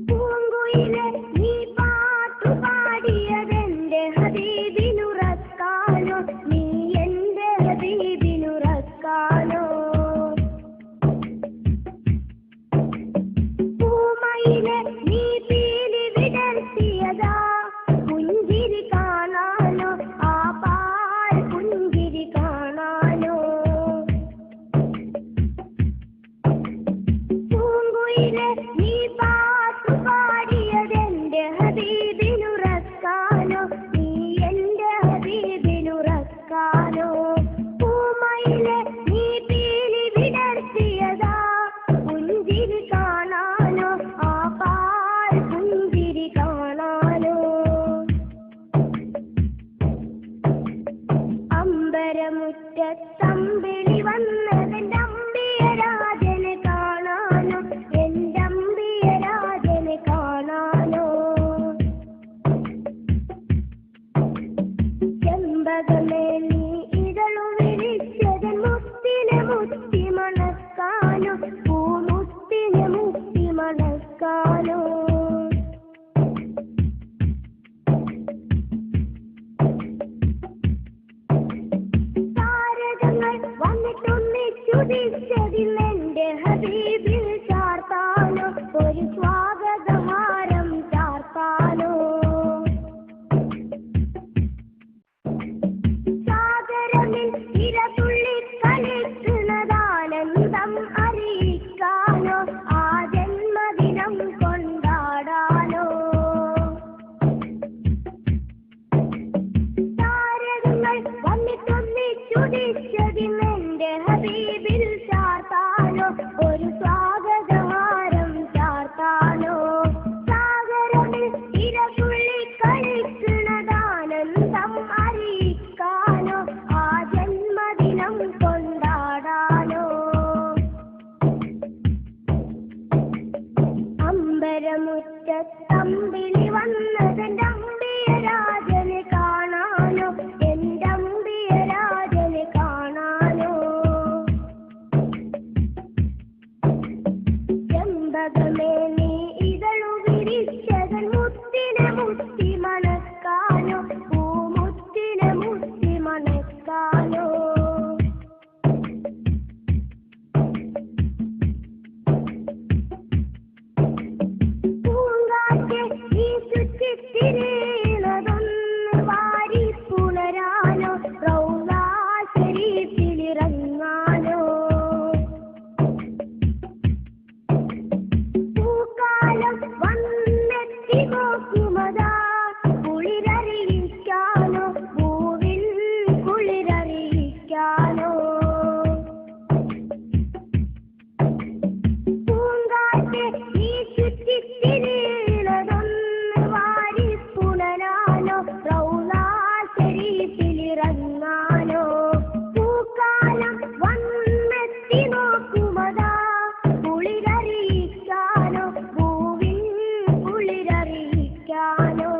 പൂങ്കുയിലെ നീ പാട്ടു പാടിയതെന്റെ ഹബീബിനുറക്കാനോ നീ എന്റെ ഹബീബിനുറക്കാനോ ചുതിച്ചതിലെന്റെ ഹബീബിൽ ചാർത്താനോ ഒരു സ്വാഗതഹാരം ചാർത്താനോ സാഗരമിൽ ഇരതുള്ളി കളിക്കുന്നതാനന്ദം അറിയിക്കാനോ ആ ജന്മദിനം കൊണ്ടാടാനോ താരകങ്ങൾ വന്നിട്ടൊന്നി ചുതിച്ചതിലെന്റെ ഹബീബിൽ ചാർത്താനോ ഒരു സ്വാഗതഹാരം ചാർത്താനോ സാഗരമിൽ ഇരതുള്ളി കളിക്കുന്നതാനന്ദം അറിയിക്കാനോ ആ ജന്മദിനം കൊണ്ടാടാനോ അമ്പരമുറ്റത്തമ്പിളി വന്നതെന്റെ അമ്പിയരാജനെ കാണാനോ എന്റെ അമ്പിയരാജനെ കാണാനോ ചെമ്പകമേ നീ ഇതളു വിരിച്ചതൻ മുത്തിനെ മുത്തി മണക്കാനോ പൂമുത്തിനെ മുത്തി മണക്കാനോ പൂങ്കാറ്റെ ഈ ചുറ്റിത്തിരിയുന്നതൊന്ന് വാരി പുണരാനോ റൗളാ ശരീഫിലിറങ്ങാനോ പൂക്കാലം വന്നെത്തി നോക്കുമതാ കുളിരറിയിക്കാനോ പൂവിൽ കുളിരറിയിക്കാനോ പൂങ്കാറ്റെ ഈ ചുറ്റിത്തിരിയുന്നതൊന്ന് വാരി പുണരാനോ റൗളാ ശരീഫിലിറങ്ങാനോ പൂക്കാലം വന്നെത്തി നോക്കുമതാ കുളിരറിയിക്കാനോ പൂവിൽ കുളിരറിയിക്കാനോ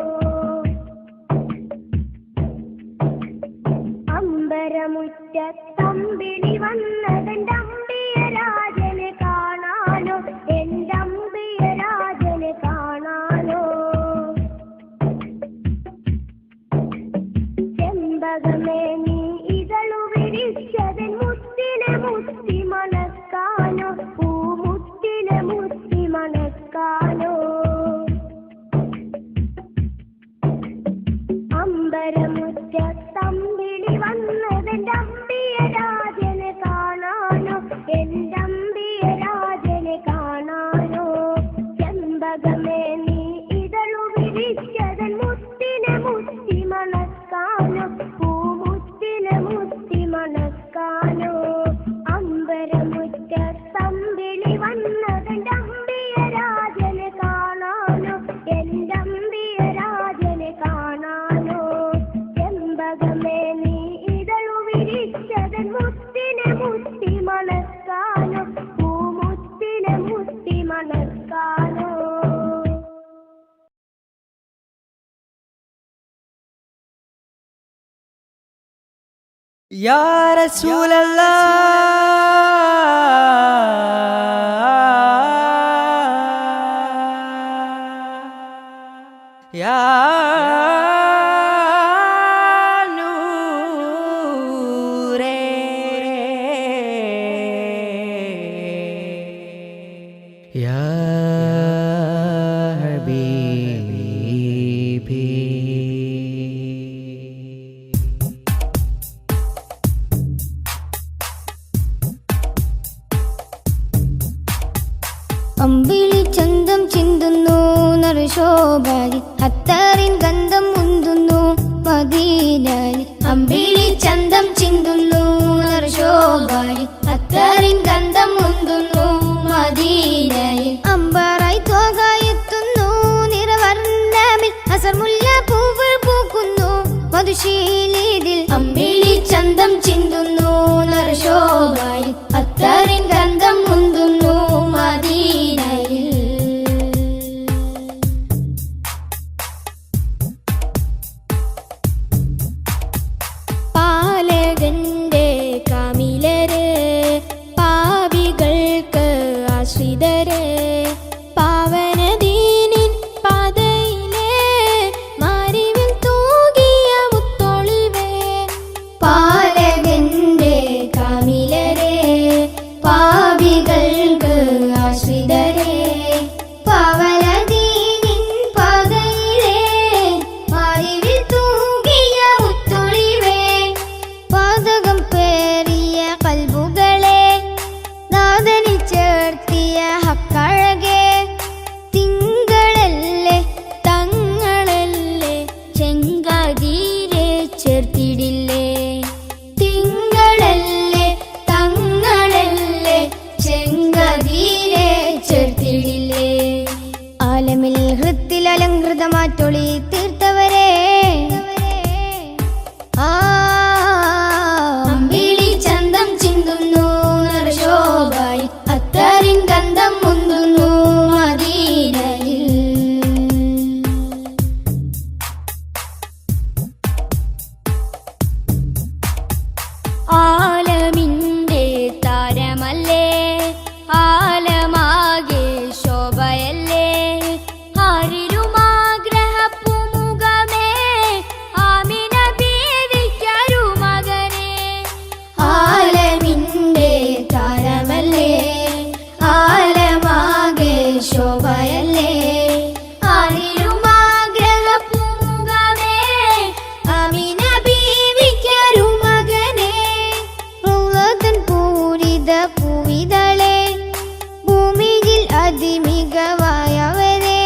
അമ്പരമുറ്റത്തമ്പിളി വന്നതെന്റെ അമ്പിയരാജനെ കാണാനോ എന്റെ അമ്പിയരാജനെ കാണാനോ ചെമ്പകമേ നീ ഇതളു വിരിച്ചതൻ മുത്തിനെ മുത്തി മണക്കാനോ പൂമുത്തിനെ മുത്തി മണക്കാനോ അമ്പരമുറ്റത്തമ്പിളി വന്നതെന്റെ അമ്പിയരാജനെ കാണാനോ എന്റെ അമ്പിയരാജനെ കാണാനോ ചെമ്പകമേ നീ ഇതളു വിരിച്ചതൻ മുത്തിനെ മുത്തി മണക്കാനോ പൂമുത്തിനെ മുത്തി മണക്കാനോ അമ്പരമുറ്റത്തമ്പിളി വന്നതെന്റെ അമ്പിയരാജനെ കാണാനോ എന്റെ അമ്പിയരാജനെ കാണാനോ ചെമ്പകമേ നീ ഇതളു വിരിച്ചതൻ മുത്തിനെ മുത്തി മണക്കാനോ പൂമുത്തിനെ മുത്തി മണക്കാനോ യാ റസൂലല്ലാഹ് യാ നൂറേ യാ ഹബീബി അമ്പിളി ചന്തം ചിന്തുന്നു നറുശോഭാരി അത്തറിൻ ഗന്ധം മുന്തുന്നു മദീനയിൽ അമ്പിളി ചന്തം ചിന്തുന്നു നറുശോഭാരി അത്തറിൻ ഗന്ധം മുന്തുന്നു മദീനയിൽ അമ്പറായി തോകായെത്തുന്നു നിറവർണ്ണമിൽ അസർമുല്ല പൂവുകൾ പൂക്കുന്നു മധുശീലിതിൽ അമ്പിളി ചന്തം ചിന്തുന്നു നറുശോഭാരി അത്തറിൻ ഗന്ധം മുന്തുന്നു മദീനയിൽ പാലകന്റെ കാമിലര് പാപികൾക്ക് ആശ്രിതര് പാവനദീ അതിമികവായവരെ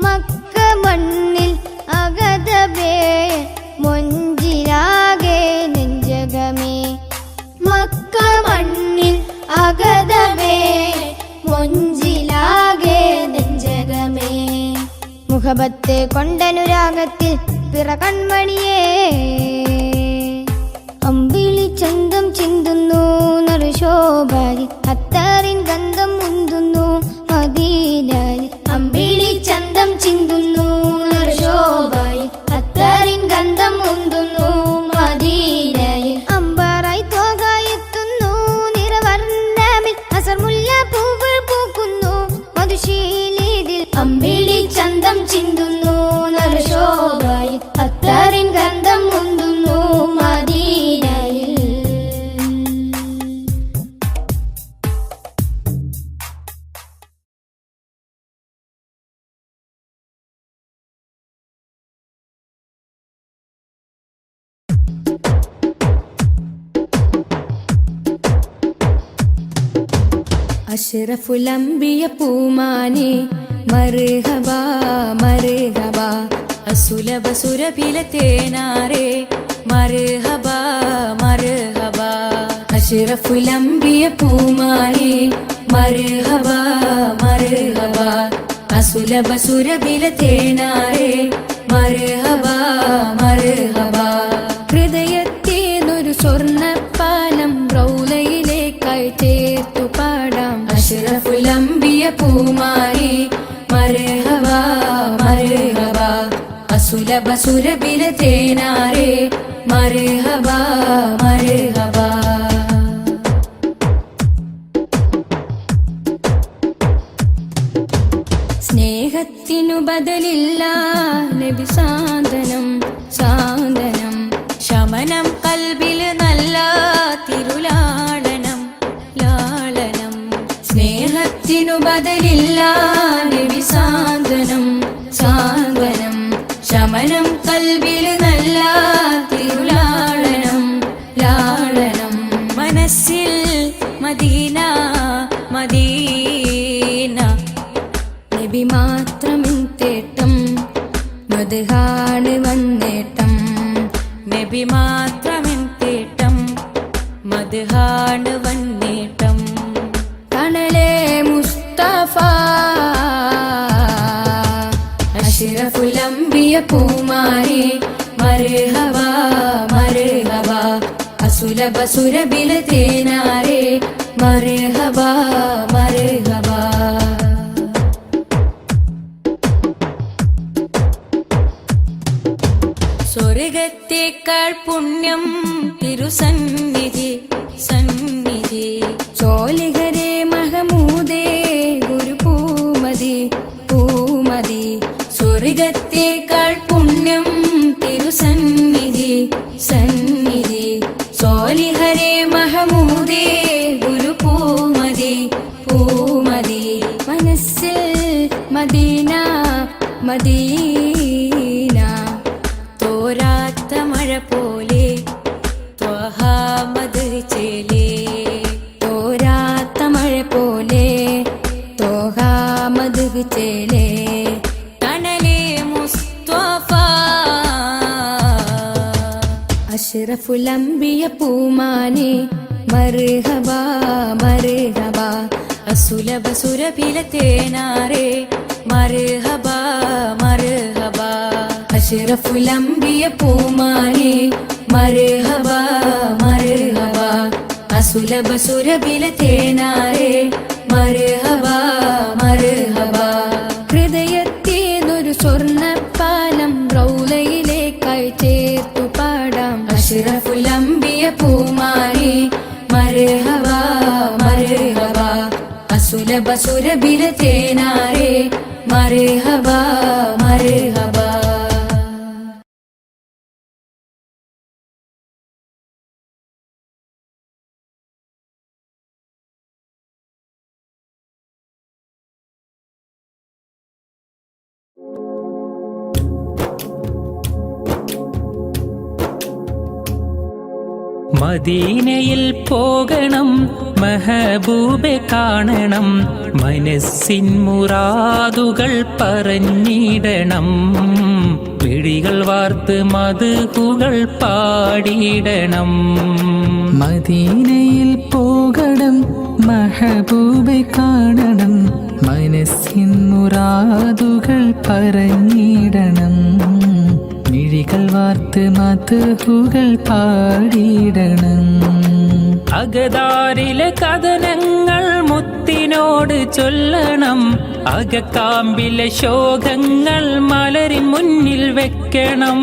മക്ക മണ്ണിൽ അകതബേ മൊഞ്ചിലാകെ നെഞ്ചകമേ മക്ക മണ്ണിൽ അകതബേ മൊഞ്ചിലാകെ നെഞ്ചകമേ മുഖബത്ത് കൊണ്ടനുരാഗത്തിൽ പിറ കൺമണിയേ അമ്പിളി ചന്തം ചിന്തുന്നു നറുശോഭാരി അത്താറിൻ ഗന്ധം മുന്തുന്നു മദീനാരി അമ്പിളി ചന്തം ചിന്തുന്നു നറുശോഭാരി അത്താറിൻ ഗന്ധം മുന്തുന്നു മദീനാരി അമ്പാറായി തോകായെത്തുന്നു നിറവർണ്ണമിൽ അസർമുല്ല പൂവുകൾ പൂക്കുന്നു മധുശീലിതിൽ അമ്പിളി ചന്തം ചിന്തുന്നു നറുശോഭാരി അത്താറിൻ ഗന്ധം മുന്തുന്നു മദീനയിൽ അഷ്റഫുൽ അംബിയ പൂമാനെ മർഹബാ മർഹബാ അസുലഭ സുരഭില തേനാരെ മർഹബാ മർഹബാ അഷ്റഫുൽ അംബിയ പൂമാനെ മർഹബാ മർഹബാ അസുലഭ സുരഭില തേനാരെ മർഹബാ മർഹബാ ഹൃദയത്തേനൊരു സ്വർണ്ണപ്പാനം റൗലയിലേക്കായി ചേർത്തു പാടാം അഷ്റഫുൽ അംബിയ പൂമാനെ മർഹബാ മർഹബാ അസുലഭ സുരഭില തേനാരെ മർഹബാ മർഹബാ സ്നേഹത്തിനു ബദലില്ല നബി സാന്ത്വനം സാന്ത്വനം ശമനം കൽബിൽ നല്ല തിരുലാളനം ലാളനം സ്നേഹത്തിനു ബദലില്ല നബി സാന്ത്വനം സാന്ത്വനം ശമനം കൽബിൽ നല്ല തിരുലാളനം ലാളനം മനസ്സിൽ മദീന മദീന നബി മാത്രമിൻ തേട്ടം മദ്ഹാണ് വന്നേട്ടം നബി മാത്രമിൻ തേട്ടം മദ്ഹാണ് വന്നേട്ടം കണലേ മുസ്തഫ അഷ്റഫുൽ അംബിയ പൂമാനെ മർഹബാ മർഹബാ അസുലഭ സുരഭില തേനാരെ മർഹബാ മർഹബാ സ്വർഗത്തേക്കാൾ പുണ്യം തിരുസന്നിധി സന്നിധി ചോലിഹരേ മഹമൂദേ ഗുരു പൂമതി പൂമതി സ്വർഗത്തേക്കാൾ പുണ്യം തിരുസന്നിധി സന്നിധി സോലിഹരേ മഹമൂദേ ഗുരു പൂമതി പൂമതി മനസ്സിൽ മദീന മദീന തോരാത്ത മഴ പോലെ ത്വഹാമദ് ചേലേ തോരാത്ത മഴ പോലെ ത്വഹാമദ് ചേലേ തണലേ മുസ്തഫ അഷ്റഫുൽ അംബിയ പൂമാനെ മർഹബാ മർഹബാ അസുലഭ സുരഭില തേനാരെ മർഹബാ മർഹബാ അഷ്റഫുൽ അംബിയ പൂമാനെ മർഹബാ മർഹബാ അസുലഭ സുരഭില തേനാരെ മർഹബാ മർഹബാ ഹൃദയത്തേനൊരു സ്വർണ്ണപ്പാനം റൗലയിലേക്കായി ചേർത്തു പാടാം അഷ്റഫുൽ അംബിയ പൂമാനെ മർഹബാ മർഹബാ അസുലഭ സുരഭില തേനാരെ മർഹബാ മർഹബാ മദീനയിൽ പോകണം, മെഹബൂബെ കാണണം, മനസ്സിൻ മുറാദുകൾ പറഞ്ഞിടണം, മിഴികൾ വാർത്ത് മദ്ഹുകൾ പാടിയിടണം. മദീനയിൽ പോകണം, മെഹബൂബെ കാണണം, മനസ്സിൻ മുറാദുകൾ പറഞ്ഞിടണം, മിഴികൾ വാർത്ത് മദ്ഹുകൾ പാടിയിടണം. അകതാരിലെ കഥനങ്ങൾ മുത്തിനോട് ചൊല്ലണം, അകക്കാമ്പിലെ ശോകങ്ങൾ മലരിൻ മുന്നിൽ വെക്കണം.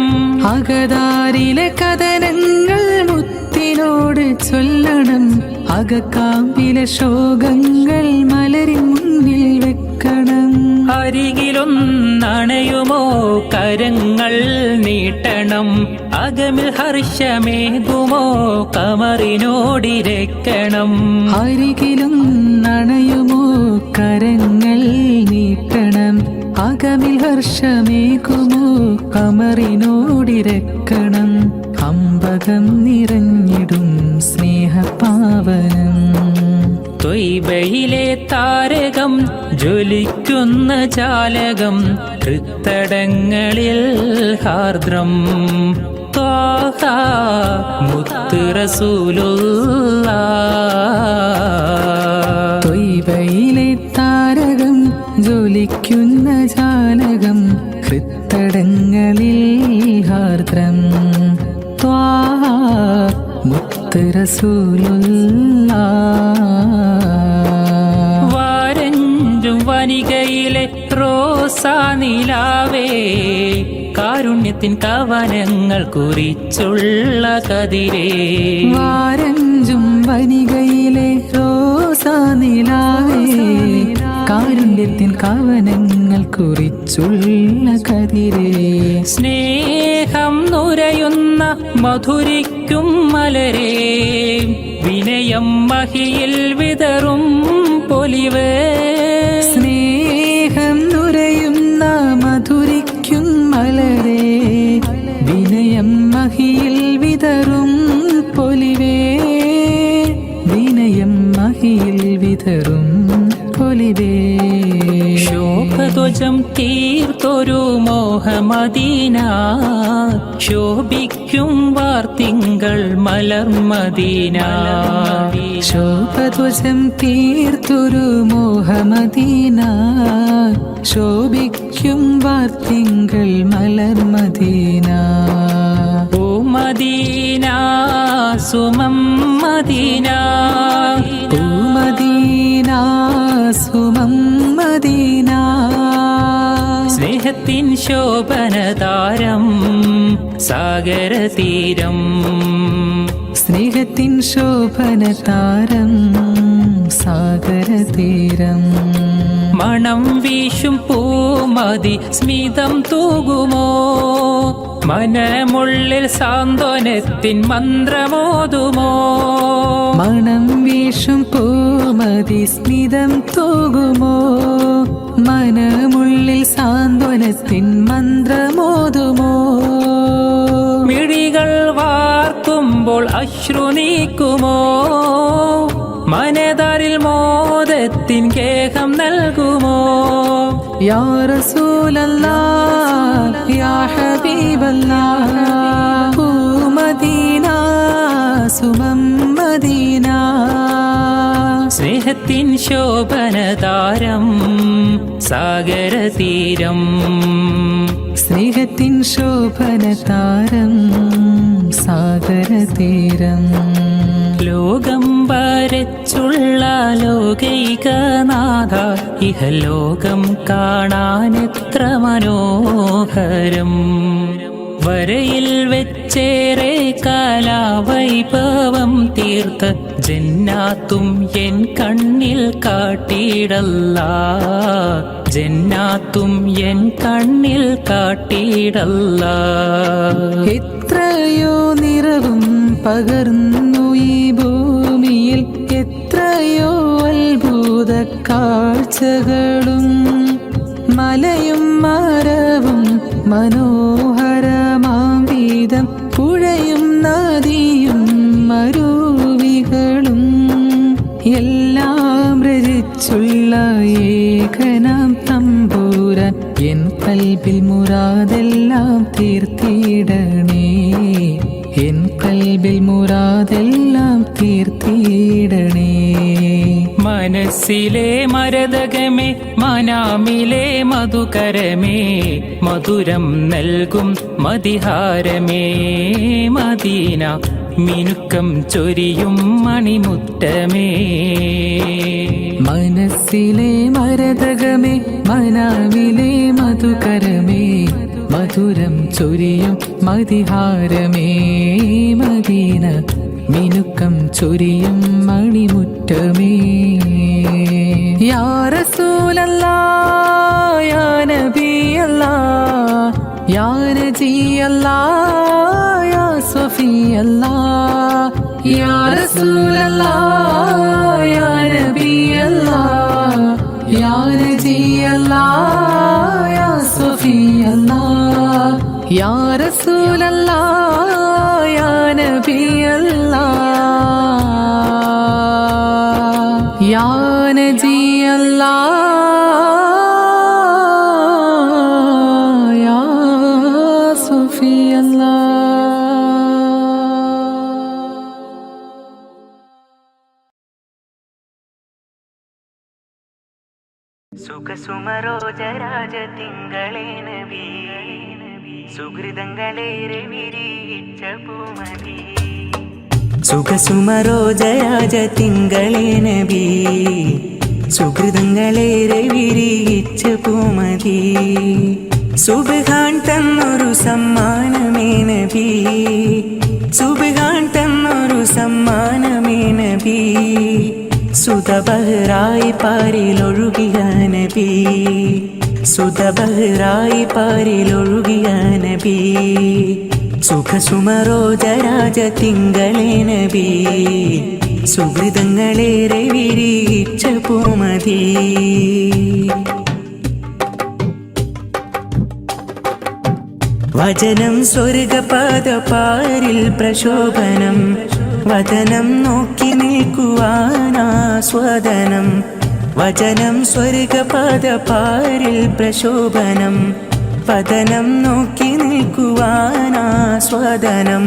അകതാരിലെ കഥനങ്ങൾ മുത്തിനോട് ചൊല്ലണം, അകക്കാമ്പിലെ ശോകങ്ങൾ മലരിൻ മുന്നിൽ വെക്കണം. അരികിലൊന്നണയുമോ കരങ്ങൾ നീട്ടണം, അകമിൽ ഹർഷമേകുമോ കമറിനോടിരക്കണം. അരികിലും നണയുമോ കരങ്ങൾ നീട്ടണം, അകമിൽ ഹർഷമേകുമോ കമറിനോടിരക്കണം. അമ്പകം നിറഞ്ഞിടും സ്നേഹപാവനം, ത്വയ്ബയിലെ താരകം ജ്വലിക്കുന്ന ജാലകം, ഹൃത്തടങ്ങളിൽ ഹാർദ്രം ത്വാഹ മുത്ത് റസൂലുള്ളാഹ്. ത്വയ്ബയിലെ താരകം ജ്വലിക്കുന്ന ജാലകം, ഹൃത്തടങ്ങളിൽ ഹാർദ്രം ത്വാഹ മുത്ത് റസൂലുള്ളാഹ്. വാരഞ്ചും വനികയിലെ റോസാ നിലാവേ, കാരുണ്യത്തിൻ കവനങ്ങൾ കുറിച്ചുള്ള കതിരേ. വാരഞ്ചും വനികയിലെ റോസാ നിലാവേ, കാരുണ്യത്തിൻ കവനങ്ങൾ കുറിച്ചുള്ള കതിരേ. സ്നേഹം നുരയുന്ന മധുരിക്കും മലരേ, വിനയം മഹിയിൽ വിതറും പൊലിവേ. സ്നേഹം നുരയുന്ന മധുരിക്കും മലരേ, വിനയം മഹിയിൽ വിതറും പൊലിവേ. വിനയം മഹിയിൽ വിതറും പൊലിവേ. ശോഭധ്വജം തീർത്തൊരു മോഹമദീന, ശോഭിക്കും വാർത്തിങ്കൾ മലർമദീന. ശോഭധ്വജം തീർത്തൊരു മോഹമദീന, ശോഭിക്കും വാർത്തിങ്കൾ മലർമദീന. ഓ മദീന സുമം മദീന, ഓ മദീന സുമം മദീന. സ്നേഹത്തിൻ ശോഭനതാരം സാഗരതീരം, സ്നേഹത്തിൻ ശോഭനതാരം സാഗരതീരം. മണം വീശും പൂമതി സ്മിതം തൂകുമോ, മനമുള്ളിൽ സാന്ത്വനത്തിൻ മന്ത്രമോതുമോ. മണം വീശും പൂമതി സ്മിതം തൂകുമോ, മനമുള്ളിൽ സാന്ത്വനത്തിൻ മന്ത്രമോതുമോ. മിഴികൾ വാർക്കുമ്പോൾ അശ്രു നീക്കുമോ, മനതാരിൽ മോദത്തിൻ കേഹം നൽകുമോ. യാ റസൂലല്ലാഹ് യാ ഹബീബല്ലാഹ്, ഓ മദീന സുമം മദീന. സ്നേഹത്തിൻ ശോഭനതാരം സാഗരതീരം, സ്നേഹത്തിൻ ശോഭനതാരം സാഗരതീരം. ലോകം വരച്ചുള്ള ലോകൈകനാഥ, ഇഹലോകം കാണാനെത്ര മനോഹരം. വരയിൽ വെച്ചേറെ കലാവൈഭവം തീർത്ത ജന്നാത്തും എൻ കണ്ണിൽ കാട്ടിയിടല്ലാ, ജന്നാത്തും എൻ കണ്ണിൽ കാട്ടിയിടല്ലാ. എത്രയോ നിറവും പകർന്നു ഈ ഭൂമിയിൽ, എത്രയോ അത്ഭുത കാഴ്ചകളും. മലയും മരവും മനോഹരമാം വീതം, പുഴയും നദിയും ഏകനാം തമ്പൂരാൻ എൻ കൽബിൽ മുറാദെല്ലാം തീർത്തിടണേ, എൻ കൽബിൽ മുറാദെല്ലാം തീർത്തിടണേ. മനസ്സിലെ മരതകമേ മനാമിലെ മധുകരമേ, മധുരം നൽകും മതിഹാരമേ മദീന, മിനുക്കം ചൊരിയും മണിമുറ്റമേ. മനസ്സിലെ മരതകമേ മനാവിലെ മധുകരമേ, മധുരം ചൊരിയും മതിഹാരമേ മദീന, മിനുക്കം ചൊരിയും മണിമുറ്റമേ. യാ റസൂലല്ലാഹ് യാ നബിയല്ലാഹ് യാ നജിയല്ലാഹ് യാ സ്വഫിയല്ലാഹ്, യാ റസൂലല്ലാഹ് യാ നബിയല്ലാഹ് യാ നജിയല്ലാഹ് യാ സ്വഫിയല്ലാഹ്, യാ റസൂലല്ലാഹ് യാ നബിയല്ലാഹ് യാ നജിയല്ലാഹ് യാ സ്വഫിയല്ലാഹ്. സുഖസുമരോജരാജ തിങ്കളേ നബി, സുഹൃതങ്ങളേറെ വിരിയിച്ച പൂമതി. സുഖസുമരോജരാജ തിങ്കളേ നബി, സുഹൃതങ്ങളേറെ വിരിയിച്ച പൂമതി. സുബ്ഹാൻ തന്നൊരു സമ്മാനമേ നബി, സുബ്ഹാൻ തന്നൊരു സമ്മാനമേ നബി. സുതബഹ്റായി പാരിലൊഴുകിയ നബി, സുതബഹ്റായി പാരിലൊഴുകിയ നബി. സുഖസുമരോജരാജ തിങ്കളേ നബി, സുഹൃതങ്ങളേറെ വിരിയിച്ച പൂമതി. വചനം സ്വർഗപാദ പാരിൽ പ്രശോഭനം, വചനം നോക്കി നിൽക്കുവാനാസ്വാദനം. വചനം സ്വർഗപാദ പാരിൽ പ്രശോഭനം, വചനം നോക്കി നിൽക്കുവാനാസ്വാദനം.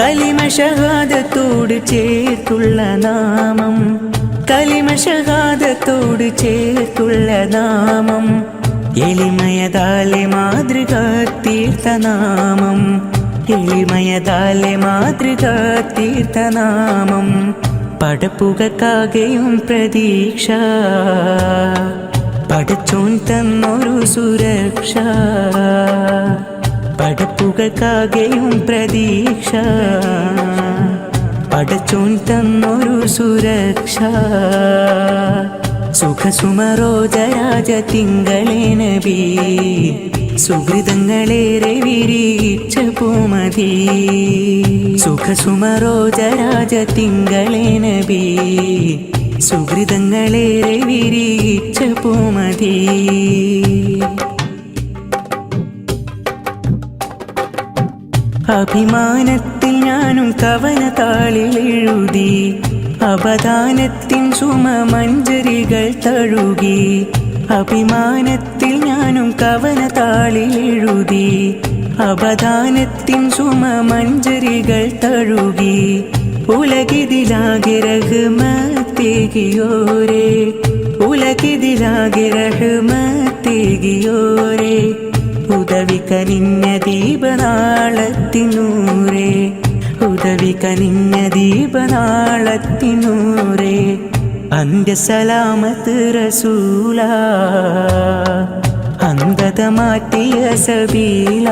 കലിമ ഷഹാദത്തോട് ചേർത്തുള്ള നാമം, കലിമ ഷഹാദത്തോട് ചേർത്തുള്ള നാമം. എളിമയതാലെ മാതൃക തീർത്ഥനാമം, എളിമയതാലെ മാതൃക തീർത്ഥനാമം. പടപ്പുകക്കാകെയും പ്രതീക്ഷ, പടച്ചോൻ തന്നൊരു സുരക്ഷ. പടപ്പുകക്കാകെയും പ്രതീക്ഷ, പടച്ചോൻ തന്നൊരു സുരക്ഷ. സുഖസുമരോജരാജ തിങ്കളേ നബി, സുഹൃതങ്ങളേറെ വിരിയിച്ച പൂമതി. സുഖസുമരോജരാജ തിങ്കളേ നബി, സുഹൃതങ്ങളേറെ വിരിയിച്ച പൂമതി. അഭിമാനത്തിൽ ഞാനും കവനതാളിൽ എഴുതി, അപദാനത്തിൻ സുമമഞ്ജരികൾ തഴുകി. അഭിമാനത്തിൽ ഞാനും കവനതാളിൽ എഴുതി, അപദാനത്തിൻ സുമമഞ്ജരികൾ തഴുകി. ഉലകിതിലാകെ റഹ്മത്തേകിയോരേ, ഉലകിതിലാകെ റഹ്മത്തേകിയോരേ. ഉദവി കനിഞ്ഞ ദീപനാളത്തിനൂരേ, ഉദവി കനിഞ്ഞ ദീപനാളത്തിനൂരേ. അന്ത്യസലാമത്ത് റസൂല, അന്ധത മാറ്റിയ സബീല.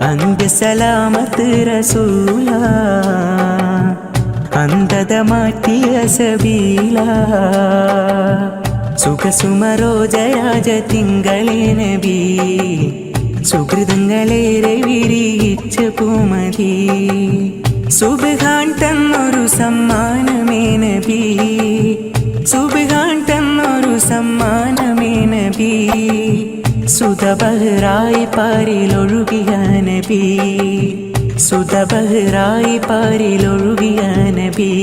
അന്ത്യസലാമത്ത് റസൂല, അന്ധത മാറ്റിയ സബീല. സുഖസുമരോജരാജ തിങ്കളേ നബി, സുഹൃതങ്ങളേറെ വിരിയിച്ച പൂമതി. സുബ്ഹാൻ തന്നൊരു സമ്മാനമേ നബി, സുബ്ഹാൻ തന്നൊരു സമ്മാനമേ നബി. സുതബഹ്റായി പാരിലൊഴുകിയ നബി, സുതബഹ്റായി പാരിലൊഴുകിയ നബി.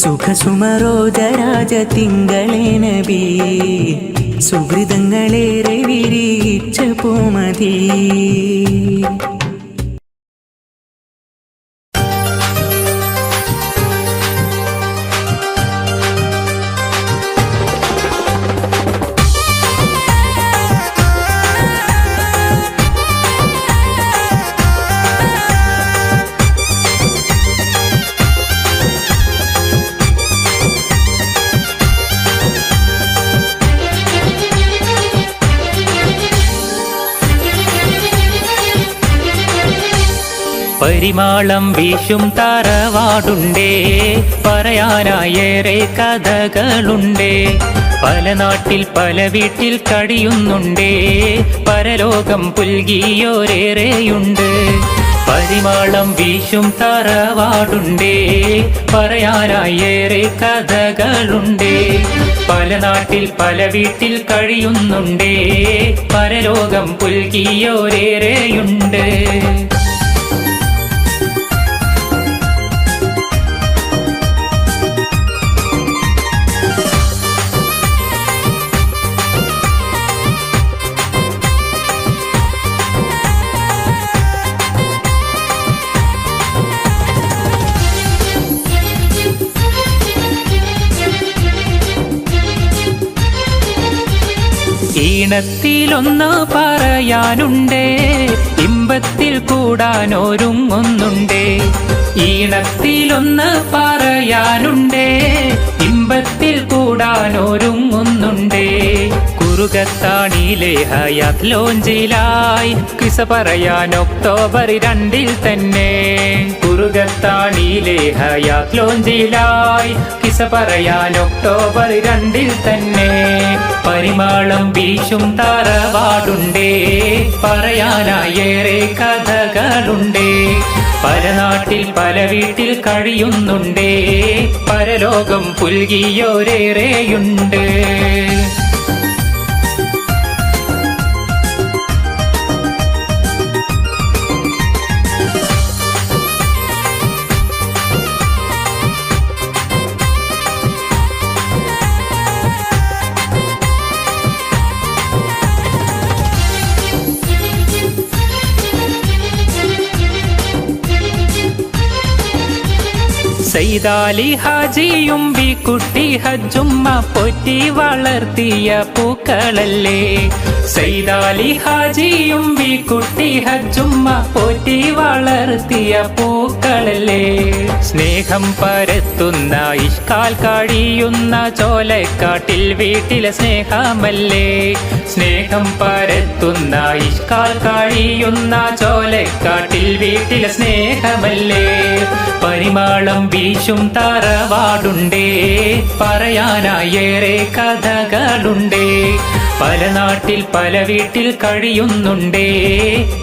സുഖസുമരോജരാജ തിങ്കളേ നബി സുഹൃതങ്ങളേറെ വിരിച്ച പൂമതി. പരിമാളം വീശും തറവാടുണ്ടേ, പറയാനായേറെ കഥകളുണ്ടേ. പല നാട്ടിൽ പല വീട്ടിൽ കഴിയുന്നുണ്ടേ, പരലോകം പുൽകിയോരേറെയുണ്ട്. പരിമാളം വീശും തറവാടുണ്ടേ, പറയാനായേറെ കഥകളുണ്ടേ. പല നാട്ടിൽ പല വീട്ടിൽ കഴിയുന്നുണ്ടേ, പരലോകം പുൽകിയോരേറെയുണ്ട്. ഈണത്തിലൊന്ന് പറയാനുണ്ടേ, ഇമ്പത്തിൽ കൂടാനൊരുങ്ങുന്നുണ്ടേ. ഈണത്തിലൊന്ന് പറയാനുണ്ടേ, ഇമ്പത്തിൽ കൂടാനൊരുങ്ങുന്നുണ്ടേ. കുറുകത്താണിയിലെ ഹയാത്ത് ലോഞ്ചിലായി കിസ പറയാൻ ഒക്ടോബർ 2 തന്നെ. കുറുകത്താണിയിലെ ഹയാത്ത് ലോഞ്ചിലായി കിസ പറയാൻ ഒക്ടോബർ 2 തന്നെ. പരിമാളം വീശും തറവാടുണ്ടേ, പറയാനായേറെ കഥകളുണ്ടേ. പല നാട്ടിൽ പല വീട്ടിൽ കഴിയുന്നുണ്ടേ, പരലോകം പുൽകിയോരേറെയുണ്ട്. സൈദാലി ഹാജിയും ബിക്കുട്ടി ഹജ്ജുമ്മ പോറ്റി വളർത്തിയ പൂക്കളല്ലേ. സൈദാലി ഹാജിയും ബിക്കുട്ടി ഹജ്ജുമ്മ പോറ്റി വളർത്തിയ പൂക്കളല്ലേ. സ്നേഹം പരത്തുന്ന ഇഷ്കാൽ കഴിയുന്ന ചോലക്കാട്ടിൽ വീട്ടിലെ സ്നേഹമല്ലേ. സ്നേഹം പരത്തുന്ന ഇഷ്കാൽ കഴിയുന്ന ചോലക്കാട്ടിൽ വീട്ടിലെ സ്നേഹമല്ലേ. പരിമാളം വീശും തറവാടുണ്ടേ, പറയാനായേറെ കഥകളുണ്ടേ. പല നാട്ടിൽ പല വീട്ടിൽ കഴിയുന്നുണ്ടേ,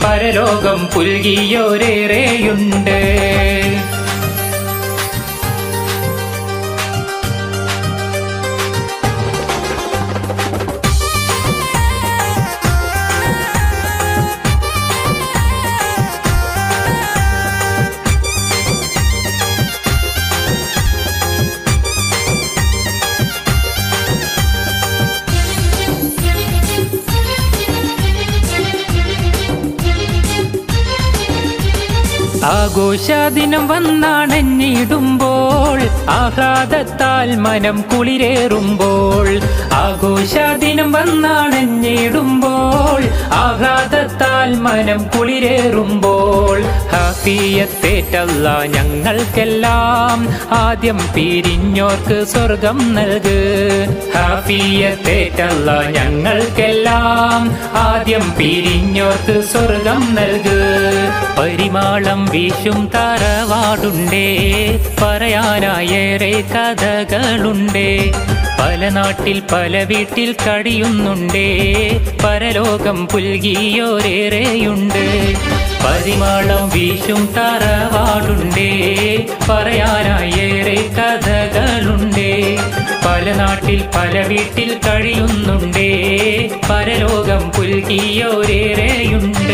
പരലോകം പുൽകിയോരേറെയുണ്ട്. ആഘോഷദിനം വന്നണഞ്ഞിടുമ്പോൾ, ആഹ്ലാദത്താൽ മനം കുളിരേറുമ്പോൾ. ആഘോഷദിനം വന്നണഞ്ഞിടുമ്പോൾ, ആഹ്ലാദത്താൽ മനം കുളിരേറുമ്പോൾ. ഹാഫിയത്തേറ്റല്ല ഞങ്ങൾക്കെല്ലാം, ആദ്യം പിരിഞ്ഞോർക്ക് സ്വർഗം നൽക്. ഹാഫിയത്തേറ്റല്ല ഞങ്ങൾക്കെല്ലാം, ആദ്യം പിരിഞ്ഞോർക്ക് സ്വർഗം നൽക്. പരിമാളം വീശും തറവാടുണ്ടേ, പറയാനായേറെ കഥകളുണ്ടേ. പല നാട്ടിൽ പല വീട്ടിൽ കഴിയുന്നുണ്ടേ, പരലോകം പുൽകിയോരേറെയുണ്ട്. പരിമാളം വീശും തറവാടുണ്ടേ, പറയാനായേറെ കഥകളുണ്ടേ. പല നാട്ടിൽ പല വീട്ടിൽ കഴിയുന്നുണ്ടേ, പരലോകം പുൽകിയോരേറെയുണ്ട്.